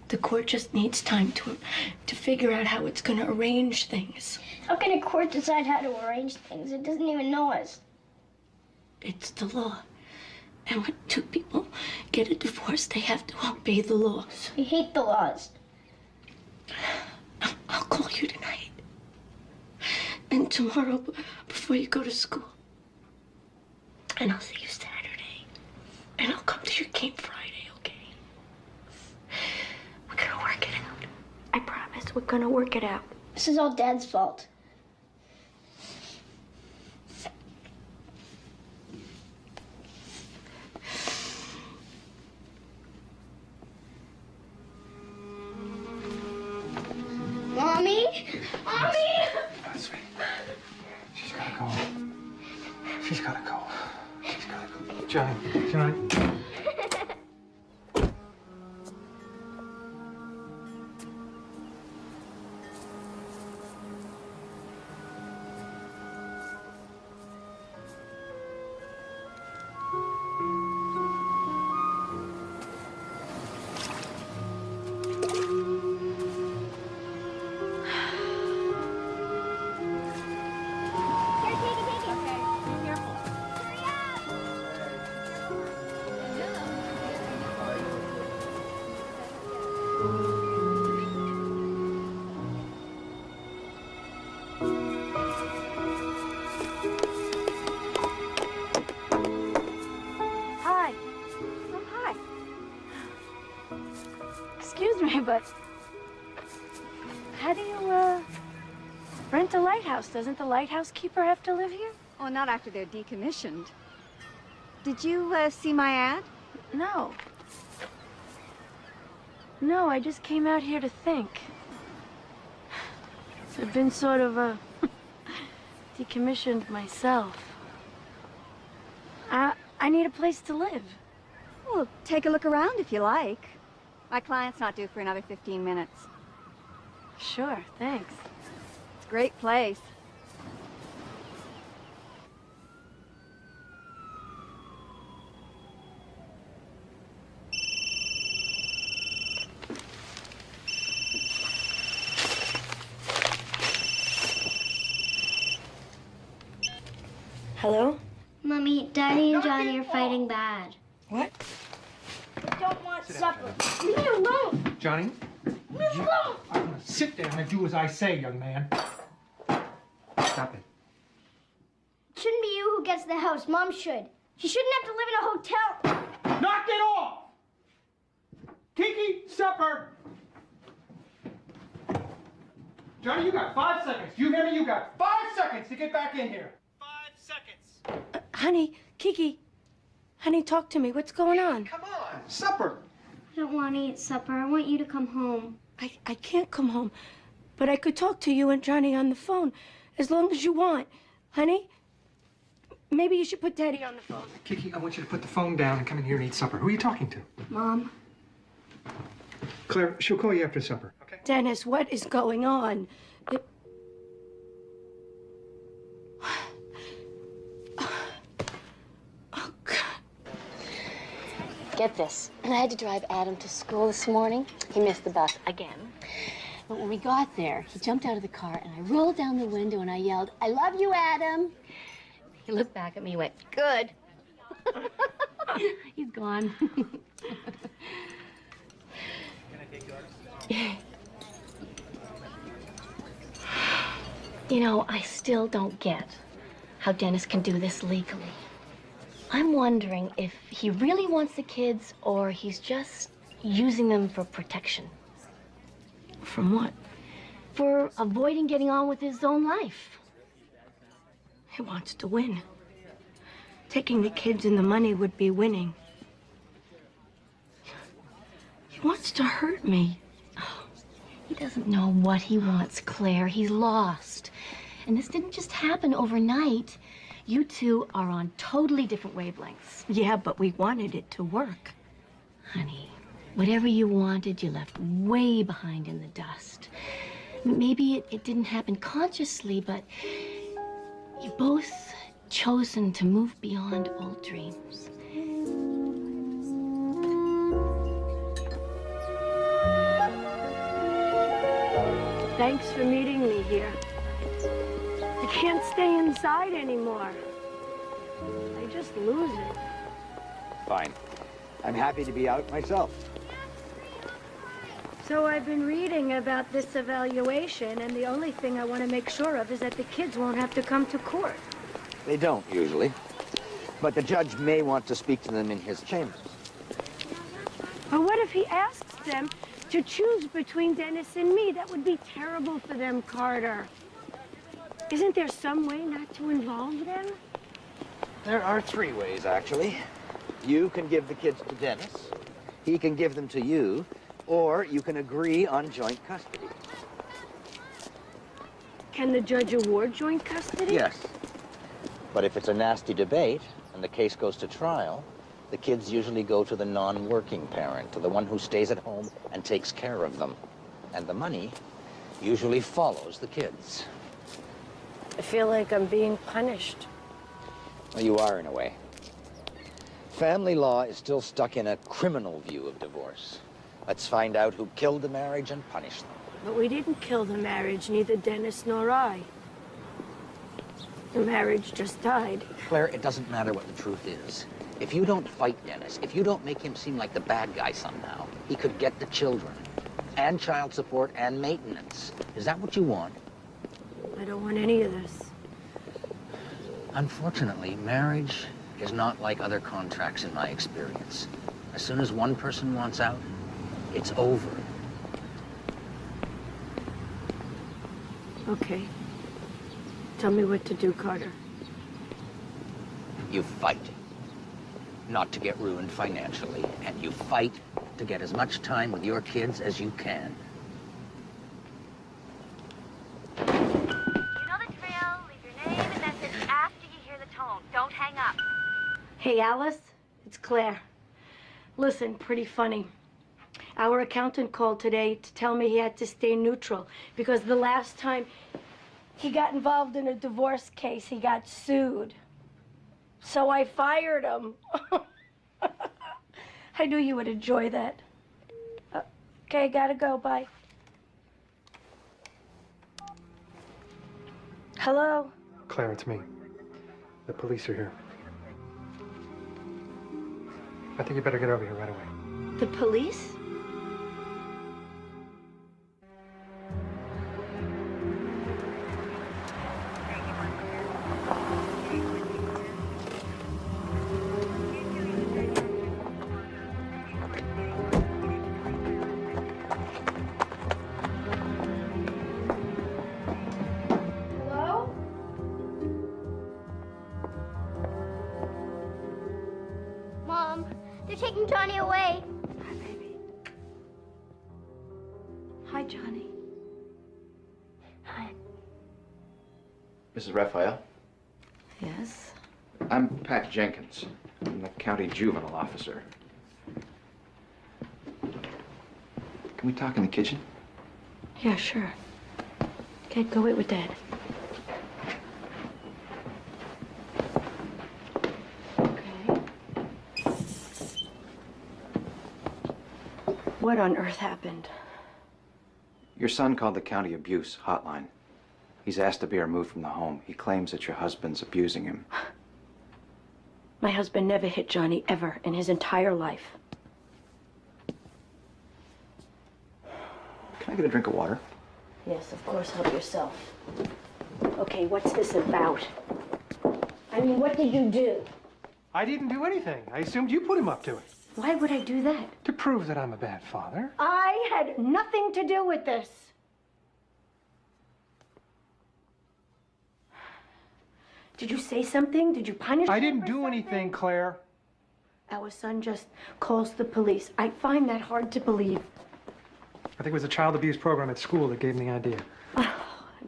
The court just needs time to figure out how it's gonna arrange things. How can a court decide how to arrange things? It doesn't even know us. It's the law. And when two people get a divorce, they have to obey the laws. I hate the laws. I'll call you tonight. And tomorrow before you go to school. And I'll see you Saturday. And I'll come to your game Friday, okay? We're gonna work it out. I promise, we're gonna work it out. This is all Dad's fault. Mommy? Mommy! That's right. She's gotta go. She's gotta go. She's gotta go. Johnny. Hi. Oh, hi. Excuse me, but how do you, rent a lighthouse? Doesn't the lighthouse keeper have to live here? Oh, not after they're decommissioned. Did you, see my ad? No. No, I just came out here to think. I've been sort of, decommissioned myself. I need a place to live. Well, take a look around if you like. My client's not due for another 15 minutes. Sure, thanks. It's a great place. Hello? Mommy, Daddy and Johnny are fighting bad. What? I don't want supper. Leave me alone. Johnny? Leave me alone. I'm gonna sit down and do as I say, young man. Stop it. It shouldn't be you who gets the house. Mom should. She shouldn't have to live in a hotel. Knock it off! Kiki, supper! Johnny, you got 5 seconds. You hear me? You got 5 seconds to get back in here. 5 seconds. Honey, Kiki. Honey, talk to me. What's going on? Come on, supper. I don't want to eat supper. I want you to come home. I can't come home. But I could talk to you and Johnny on the phone as long as you want. Honey, maybe you should put Daddy on the phone. Kiki, I want you to put the phone down and come in here and eat supper. Who are you talking to? Mom. Claire, she'll call you after supper, okay? Dennis, what is going on? Get this. I had to drive Adam to school this morning. He missed the bus again. But when we got there, he jumped out of the car and I rolled down the window and I yelled, "I love you, Adam." He looked back at me and went, "Good." He's gone. You know, I still don't get how Dennis can do this legally. I'm wondering if he really wants the kids or he's just using them for protection. From what? For avoiding getting on with his own life. He wants to win. Taking the kids and the money would be winning. He wants to hurt me. Oh, he doesn't know what he wants, Claire. He's lost. And this didn't just happen overnight. You two are on totally different wavelengths. Yeah, but we wanted it to work. Honey, whatever you wanted, you left way behind in the dust. Maybe it didn't happen consciously, but you both chosen to move beyond old dreams. Thanks for meeting me here. I can't stay inside anymore. I just lose it. Fine. I'm happy to be out myself. So I've been reading about this evaluation, and the only thing I want to make sure of is that the kids won't have to come to court. They don't, usually. But the judge may want to speak to them in his chambers. Or what if he asks them to choose between Dennis and me? That would be terrible for them, Carter. Isn't there some way not to involve them? There are 3 ways, actually. You can give the kids to Dennis, he can give them to you, or you can agree on joint custody. Can the judge award joint custody? Yes. But if it's a nasty debate and the case goes to trial, the kids usually go to the non-working parent, to the one who stays at home and takes care of them. And the money usually follows the kids. I feel like I'm being punished. Well, you are in a way. Family law is still stuck in a criminal view of divorce. Let's find out who killed the marriage and punish them. But we didn't kill the marriage, neither Dennis nor I. The marriage just died. Claire, it doesn't matter what the truth is. If you don't fight Dennis, if you don't make him seem like the bad guy somehow, he could get the children, and child support, and maintenance. Is that what you want? I don't want any of this. Unfortunately, marriage is not like other contracts in my experience. As soon as one person wants out, it's over. Okay. Tell me what to do, Carter. You fight. Not to get ruined financially, and you fight to get as much time with your kids as you can. You know the drill. Leave your name and message after you hear the tone. Don't hang up. Hey, Alice, it's Claire. Listen, pretty funny. Our accountant called today to tell me he had to stay neutral because the last time he got involved in a divorce case, he got sued. So I fired him. I knew you would enjoy that. Okay, gotta go, bye. Hello? Claire, it's me. The police are here. I think you better get over here right away. The police? Hello? Mom, they're taking Johnny away. Hi, Johnny. Mrs. Raphael? Yes? I'm Pat Jenkins. I'm the county juvenile officer. Can we talk in the kitchen? Yeah, sure. Okay, go wait with Dad. What on earth happened? Your son called the county abuse hotline. He's asked to be removed from the home. He claims that your husband's abusing him. My husband never hit Johnny ever in his entire life. Can I get a drink of water? Yes, of course, help yourself. Okay, what's this about? I mean, what did you do? I didn't do anything. I assumed you put him up to it. Why would I do that? To prove that I'm a bad father. I had nothing to do with this. Did you say something? Did you punish him? I didn't do anything, Claire. Our son just calls the police. I find that hard to believe. I think it was a child abuse program at school that gave me the idea. A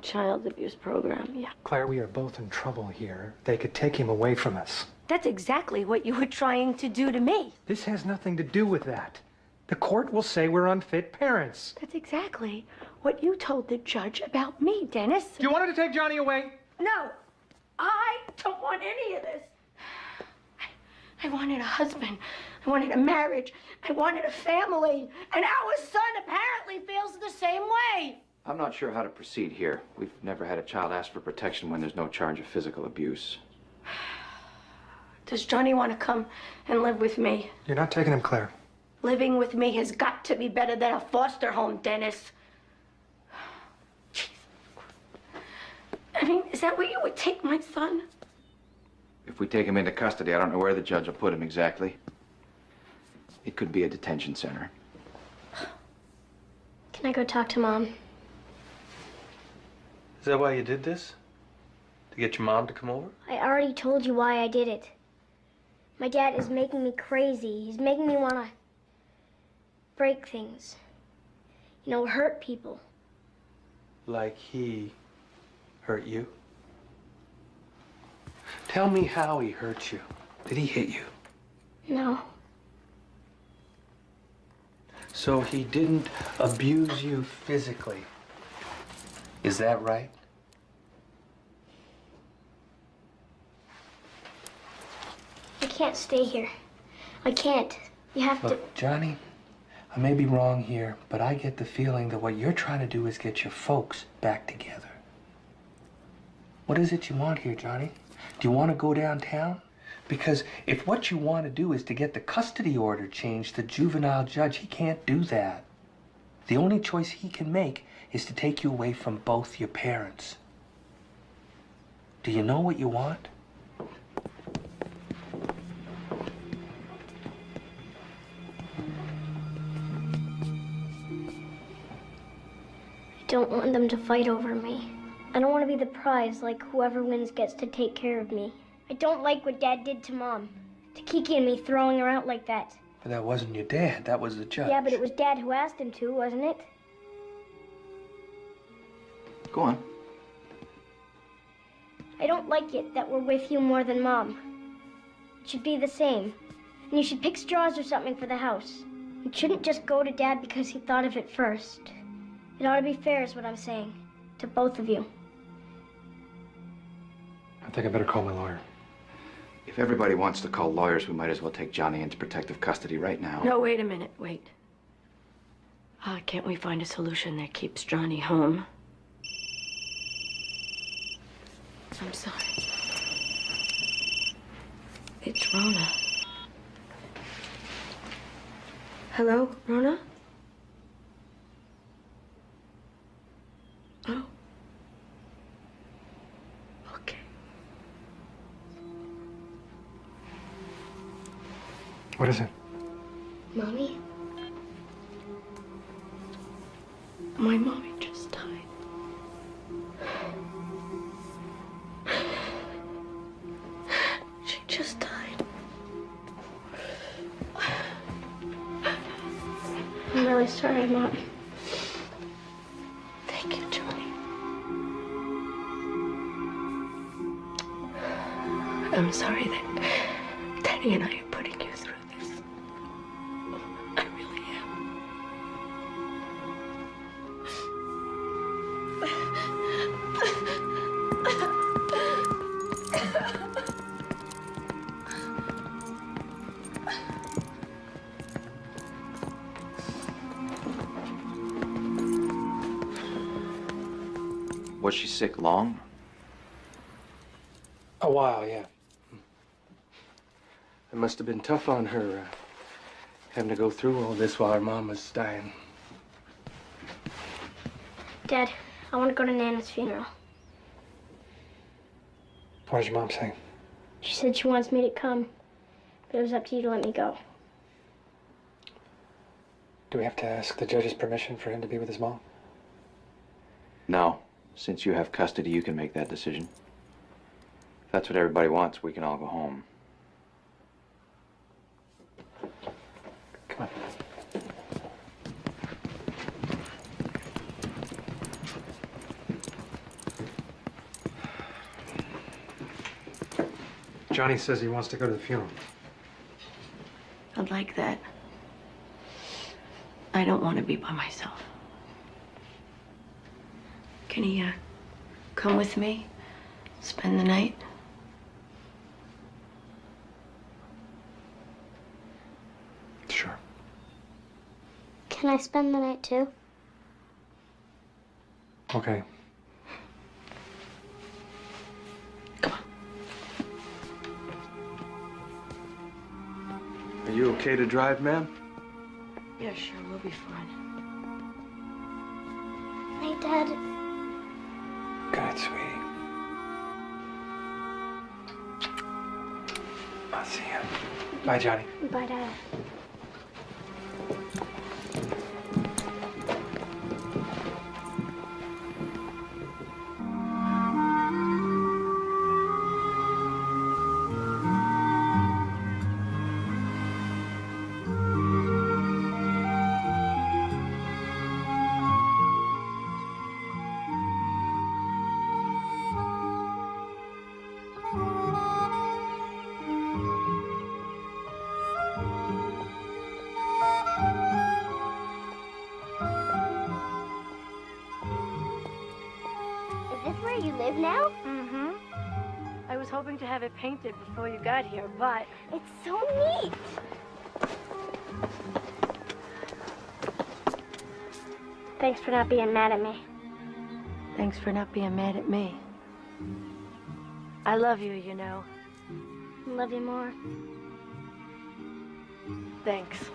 child abuse program, yeah. Claire, we are both in trouble here. They could take him away from us. That's exactly what you were trying to do to me. This has nothing to do with that. The court will say we're unfit parents. That's exactly what you told the judge about me, Dennis. You wanted to take Johnny away? No, I don't want any of this. I wanted a husband. I wanted a marriage. I wanted a family. And our son apparently feels the same way. I'm not sure how to proceed here. We've never had a child ask for protection when there's no charge of physical abuse. Does Johnny want to come and live with me? You're not taking him, Claire. Living with me has got to be better than a foster home, Dennis. Jeez. I mean, is that where you would take my son? If we take him into custody, I don't know where the judge will put him exactly. It could be a detention center. Can I go talk to Mom? Is that why you did this? To get your mom to come over? I already told you why I did it. My dad is making me crazy. He's making me want to break things. You know, hurt people. Like he hurt you? Tell me how he hurt you. Did he hit you? No. So he didn't abuse you physically. Is that right? I can't stay here. I can't. You have to... Look, Johnny, I may be wrong here, but I get the feeling that what you're trying to do is get your folks back together. What is it you want here, Johnny? Do you want to go downtown? Because if what you want to do is to get the custody order changed, the juvenile judge, he can't do that. The only choice he can make is to take you away from both your parents. Do you know what you want? I don't want them to fight over me. I don't want to be the prize, like whoever wins gets to take care of me. I don't like what Dad did to Mom. To Kiki and me throwing her out like that. But that wasn't your dad, that was the judge. Yeah, but it was Dad who asked him to, wasn't it? Go on. I don't like it that we're with you more than Mom. It should be the same. And you should pick straws or something for the house. It shouldn't just go to Dad because he thought of it first. It ought to be fair is what I'm saying. To both of you. I think I better call my lawyer. If everybody wants to call lawyers, we might as well take Johnny into protective custody right now. No, wait a minute, wait. Can't we find a solution that keeps Johnny home? I'm sorry. It's Rona. Hello, Rona? Oh. Okay. What is it? Mommy? My mommy just died. She just died. I'm really sorry, Mom. Thank you, Johnny. I'm sorry that Danny and I are putting you through this. I really am. Was she sick long? A while, yeah. It must have been tough on her, having to go through all this while her mom was dying. Dad, I want to go to Nana's funeral. What did your mom say? She said she wants me to come, but it was up to you to let me go. Do we have to ask the judge's permission for him to be with his mom? No. Since you have custody, you can make that decision. If that's what everybody wants, we can all go home. Come on. Johnny says he wants to go to the funeral. I'd like that. I don't want to be by myself. Can he, come with me? Spend the night? Sure. Can I spend the night too? Okay. Are you okay to drive, ma'am? Yeah, sure, we'll be fine. Hey, Dad. Good night, sweetie. I'll see you. Bye, Johnny. Bye, Dad. You live now? Mm-hmm. I was hoping to have it painted before you got here, but... It's so neat! Thanks for not being mad at me. Thanks for not being mad at me. I love you, you know. Love you more. Thanks.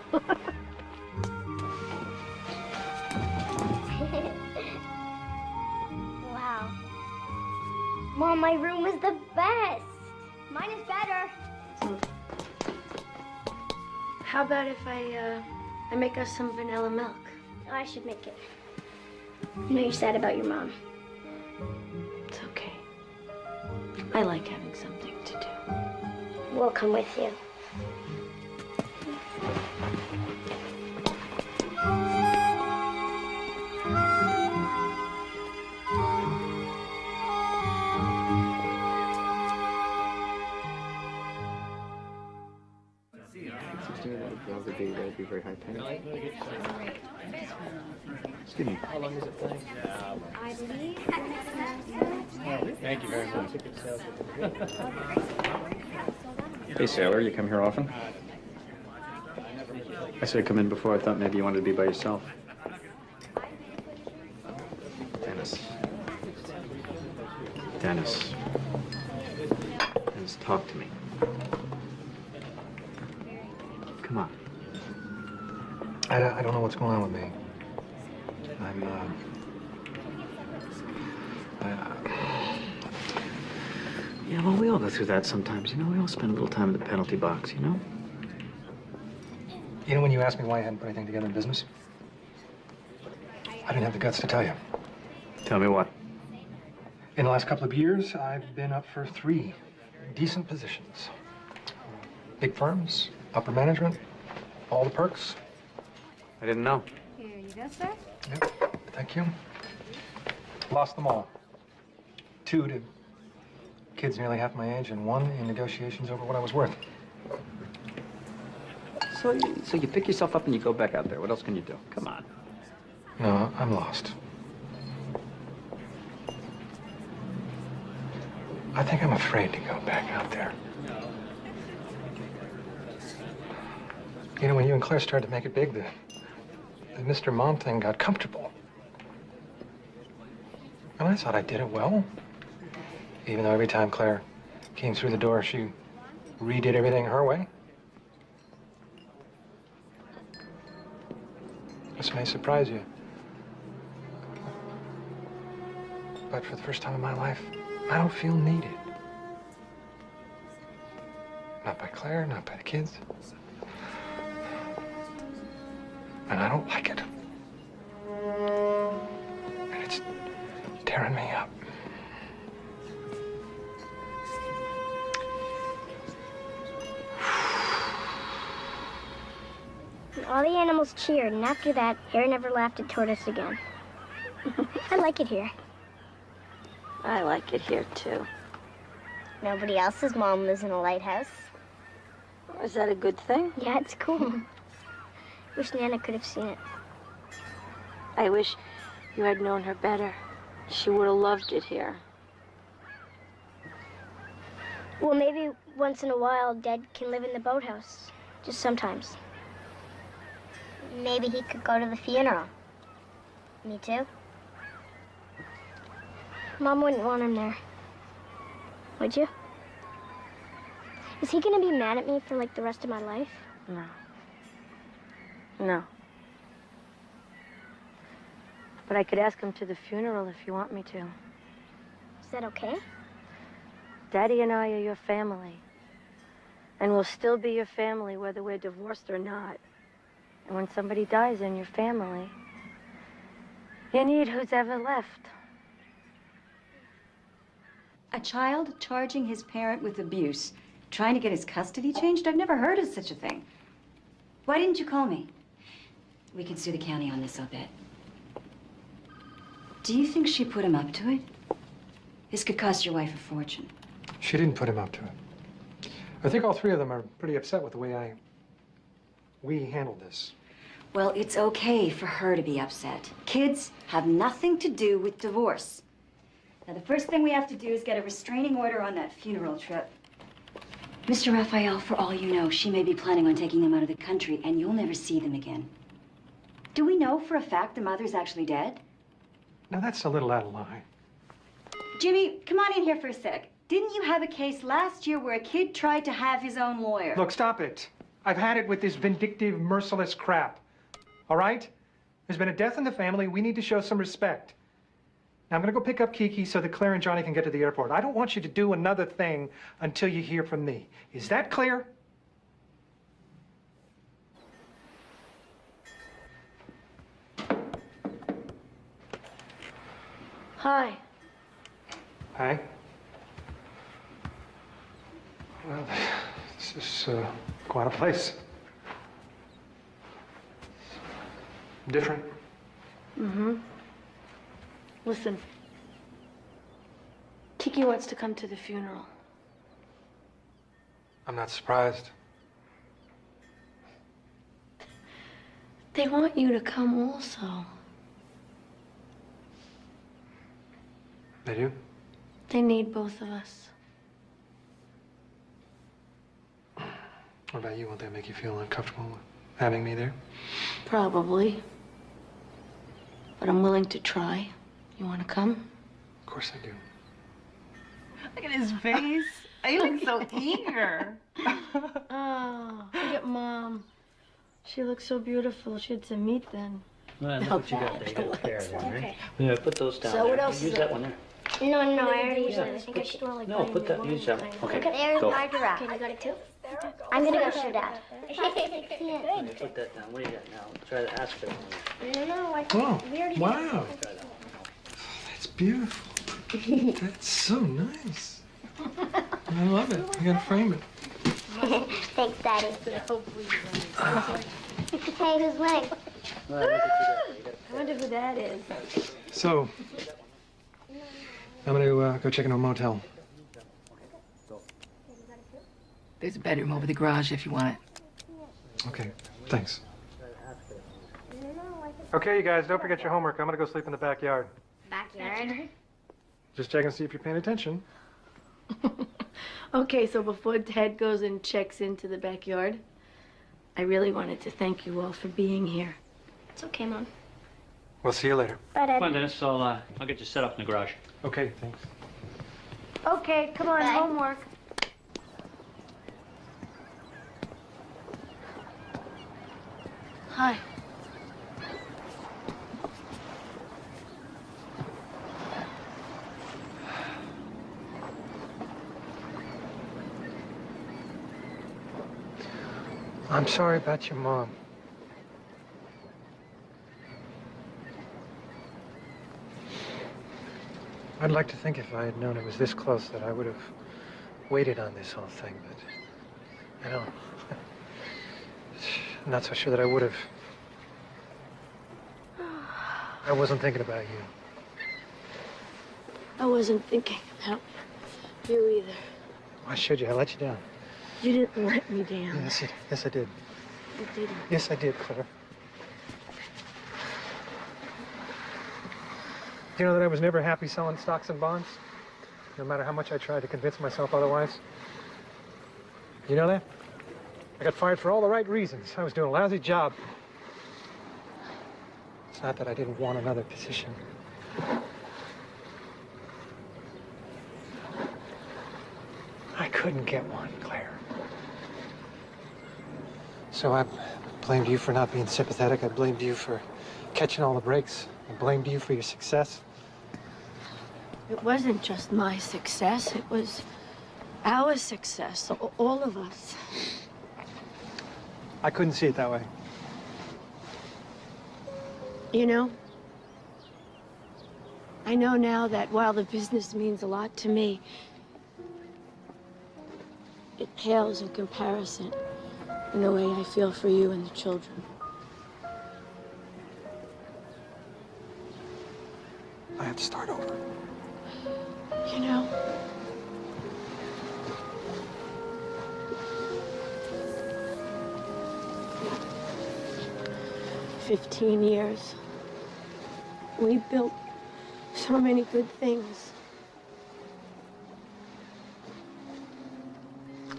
Wow. Mom, my room was the best. Mine is better. How about if I make us some vanilla milk? I should make it. I know you're sad about your mom. It's okay. I like having something to do. We'll come with you. That'd be very high paying. Excuse me. How long is it playing? I believe. Thank you very much. Hey, Sailor, you come here often? I said come in before. I thought maybe you wanted to be by yourself. Dennis. Dennis. Dennis, talk to me. Come on. I don't know what's going on with me. Yeah, well, we all go through that sometimes, you know? We all spend a little time in the penalty box, you know? You know when you asked me why I hadn't put anything together in business? I didn't have the guts to tell you. Tell me what? In the last couple of years, I've been up for 3 decent positions. Big firms, upper management, all the perks. I didn't know. Here you go, sir. Yep, thank you. Lost them all. 2 to kid's nearly half my age and won in negotiations over what I was worth. So you pick yourself up and you go back out there. What else can you do? Come on. No, I'm lost. I think I'm afraid to go back out there. You know, when you and Claire started to make it big, the Mr. Mom thing got comfortable. And I thought I did it well. Even though every time Claire came through the door, she redid everything her way. This may surprise you. But for the first time in my life, I don't feel needed. Not by Claire, not by the kids. And I don't like it. And it's tearing me up. And all the animals cheered, and after that, Hare never laughed at Tortoise again. I like it here. I like it here, too. Nobody else's mom lives in a lighthouse. Is that a good thing? Yeah, it's cool. Wish Nana could have seen it. I wish you had known her better. She would have loved it here. Well, maybe once in a while, Dad can live in the boathouse. Just sometimes. Maybe he could go to the funeral. Me too. Mom wouldn't want him there. Would you? Is he gonna be mad at me for like the rest of my life? No. No. But I could ask him to the funeral if you want me to. Is that okay? Daddy and I are your family. And we'll still be your family whether we're divorced or not. And when somebody dies in your family, you need who's ever left. A child charging his parent with abuse, trying to get his custody changed? I've never heard of such a thing. Why didn't you call me? We could sue the county on this, I'll bet. Do you think she put him up to it? This could cost your wife a fortune. She didn't put him up to it. I think all three of them are pretty upset with the way we handled this. Well, it's okay for her to be upset. Kids have nothing to do with divorce. Now, the first thing we have to do is get a restraining order on that funeral trip. Mr. Raphael, for all you know, she may be planning on taking them out of the country, and you'll never see them again. Do we know for a fact the mother's actually dead? Now, that's a little out of line. Jimmy, come on in here for a sec. Didn't you have a case last year where a kid tried to have his own lawyer? Look, stop it. I've had it with this vindictive, merciless crap. All right? There's been a death in the family. We need to show some respect. Now, I'm going to go pick up Kiki so that Claire and Johnny can get to the airport. I don't want you to do another thing until you hear from me. Is that clear? Hi. Hi. Well, this is quite a place. Different. Mm-hmm. Listen. Kiki wants to come to the funeral. I'm not surprised. They want you to come also. They do? They need both of us. What about you? Won't that make you feel uncomfortable having me there? Probably. But I'm willing to try. You want to come? Of course I do. Look at his face. He looks so eager. Oh, look at Mom. She looks so beautiful. She had some meat then. Well, look what you got there. You got a pair then, right? Yeah, put those down So there. what else Use is that it? one there. No, I already used Yeah, it. I think I should more like No, put that, use that one. Okay, There's go. my giraffe. Okay, you got it too? I'm gonna go show Dad. Okay, put that down. What do you got now? Try to ask for it. No, I Oh, we already wow. That's beautiful. That's so nice. I love it. You gotta frame it. Thanks, Daddy. Hey, who's winning? I wonder who that is. So, I'm gonna go check into a motel. There's a bedroom over the garage if you want it. Okay, thanks. Okay, you guys, don't forget your homework. I'm gonna go sleep in the backyard. Backyard? Just checking to see if you're paying attention. Okay, so before Ted goes and checks into the backyard, I really wanted to thank you all for being here. It's okay, Mom. We'll see you later. Bye, Dad. Come on, Dennis. I'll get you set up in the garage. Okay, thanks. Okay, come on, homework. Hi. I'm sorry about your mom. I'd like to think if I had known it was this close that I would have waited on this whole thing, but I don't. I'm not so sure that I would have. I wasn't thinking about you. I wasn't thinking about you either. I showed you. I let you down. You didn't let me down. Yes, I did. You didn't. Yes, I did, Claire. You know that I was never happy selling stocks and bonds? No matter how much I tried to convince myself otherwise? You know that? I got fired for all the right reasons. I was doing a lousy job. It's not that I didn't want another position. I couldn't get one, Claire. So I blamed you for not being sympathetic. I blamed you for catching all the breaks. I blamed you for your success. It wasn't just my success. It was our success, all of us. I couldn't see it that way. You know, I know now that while the business means a lot to me, it pales in comparison in the way I feel for you and the children. I have to start over. You know, 15 years. We built so many good things.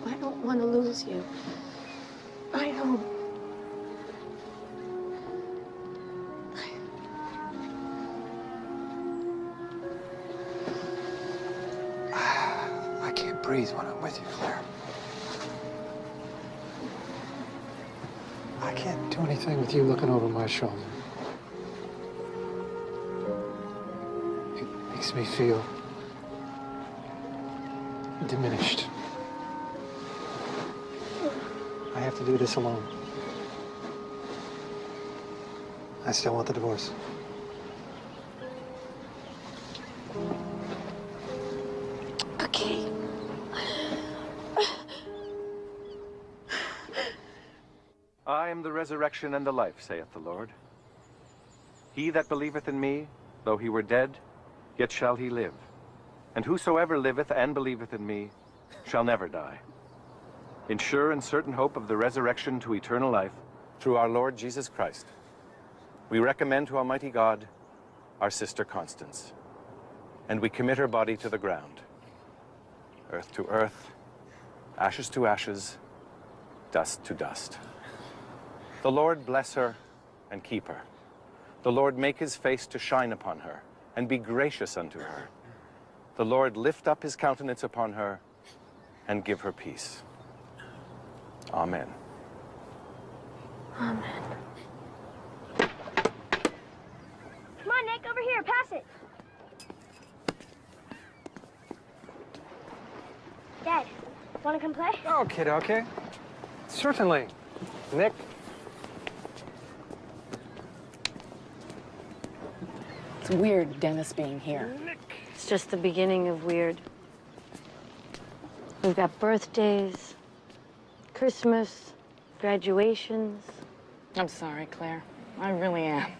I don't want to lose you. I don't. I can't breathe when I'm with you, Claire. I can't do anything with you looking over my shoulder. It makes me feel diminished. I have to do this alone. I still want the divorce. Okay. I am the resurrection and the life, saith the Lord. He that believeth in me, though he were dead, yet shall he live. And whosoever liveth and believeth in me shall never die. In sure and certain hope of the resurrection to eternal life, through our Lord Jesus Christ, we recommend to Almighty God our sister Constance, and we commit her body to the ground, earth to earth, ashes to ashes, dust to dust. The Lord bless her and keep her. The Lord make his face to shine upon her and be gracious unto her. The Lord lift up his countenance upon her and give her peace. Amen. Amen. Come on, Nick, over here, pass it. Dad, want to come play? Oh, kid, okay. Certainly. Nick. It's weird, Dennis being here. It's just the beginning of weird. We've got birthdays, Christmas, graduations. I'm sorry, Claire. I really am.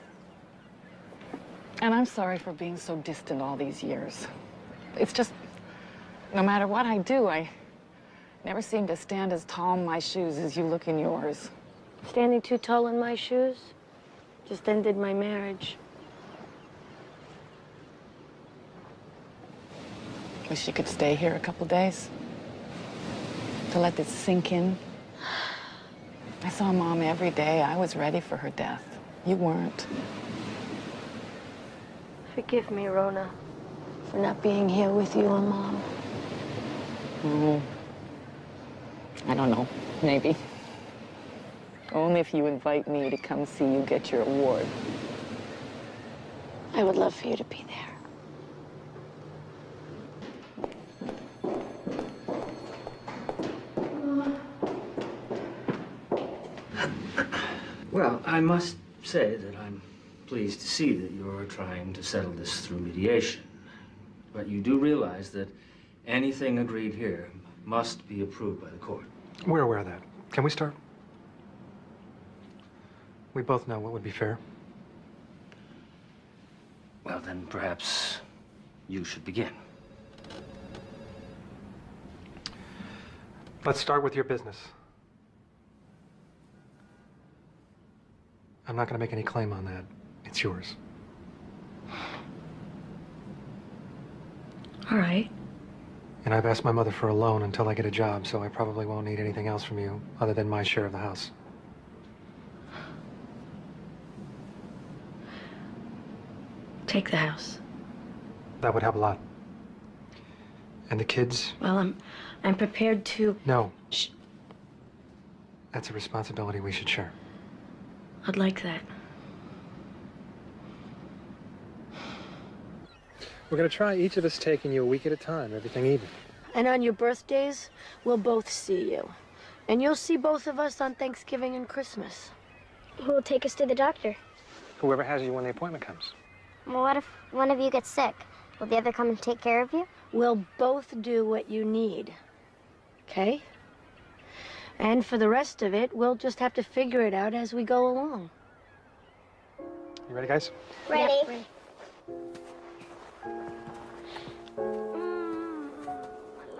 And I'm sorry for being so distant all these years. It's just, no matter what I do, I Never seemed to stand as tall in my shoes as you look in yours. Standing too tall in my shoes just ended my marriage. Wish you could stay here a couple days to let this sink in. I saw Mom every day. I was ready for her death. You weren't. Forgive me, Rona, for not being here with you and Mom. I don't know. Maybe. Only if you invite me to come see you get your award. I would love for you to be there. Well, I must say that I'm pleased to see that you're trying to settle this through mediation. But you do realize that anything agreed here must be approved by the court. We're aware of that. Can we start? We both know what would be fair. Well, then perhaps you should begin. Let's start with your business. I'm not going to make any claim on that. It's yours. All right. And I've asked my mother for a loan until I get a job, so I probably won't need anything else from you other than my share of the house. Take the house. That would help a lot. And the kids? Well, I'm prepared to... No. Shh. That's a responsibility we should share. I'd like that. We're going to try each of us taking you a week at a time, everything even. And on your birthdays, we'll both see you. And you'll see both of us on Thanksgiving and Christmas. Who will take us to the doctor? Whoever has you when the appointment comes. Well, what if one of you gets sick? Will the other come and take care of you? We'll both do what you need. Okay? And for the rest of it, we'll just have to figure it out as we go along. You ready, guys? Ready. Yep, ready.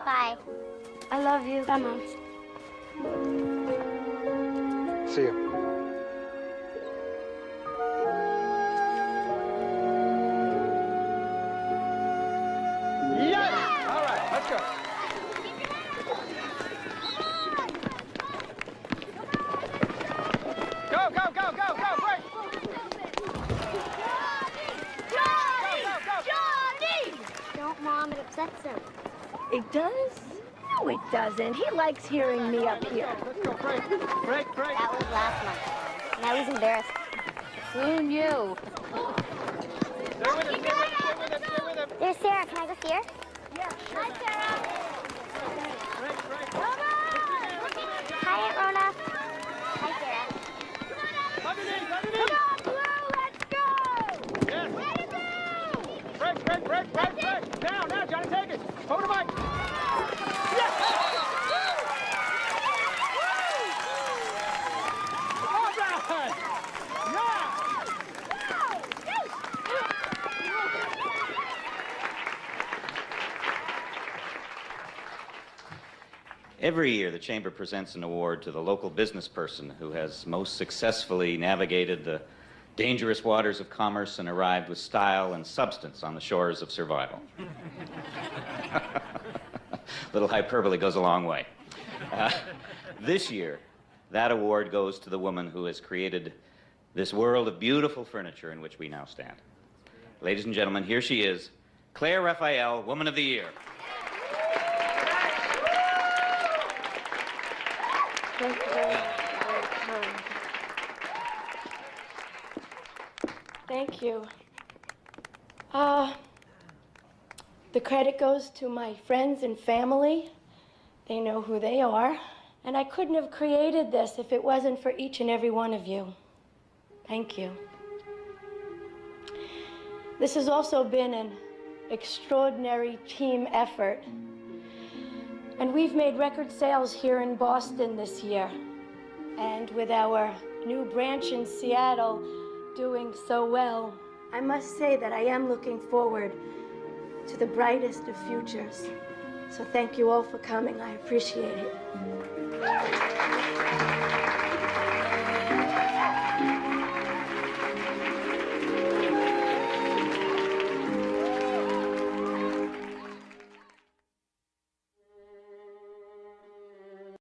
Bye. I love you. Bye, Mom. See you. Yes! All right, let's go. Go, go, go, go, go, break! Johnny! Don't, Mom, it upsets him. It does? No, it doesn't. He likes hearing me up here. Let's go, break, break, break. That was last month. Now he's embarrassed. Soon you. Stay with him, stay with him, stay with him, stay with him. There's Sarah. Can I go see her? Yeah, sure. Hi, Sarah. Break, break. Hi, Aunt Rona. Hi, Sarah. Underneath, underneath. Come on, Blue, let's go! Yes. Break, break, break, break, break. Now, now, Johnny, take it. Over the mic. Yes! All right. Yeah! Every year, the Chamber presents an award to the local business person who has most successfully navigated the dangerous waters of commerce and arrived with style and substance on the shores of survival. Little hyperbole goes a long way. This year, that award goes to the woman who has created this world of beautiful furniture in which we now stand. Ladies and gentlemen, here she is, Claire Raphael, Woman of the Year. Thank you very much. Thank you. The credit goes to my friends and family. They know who they are. And I couldn't have created this if it wasn't for each and every one of you. Thank you. This has also been an extraordinary team effort. And we've made record sales here in Boston this year. And with our new branch in Seattle doing so well, I must say that I am looking forward to the brightest of futures. So thank you all for coming. I appreciate it.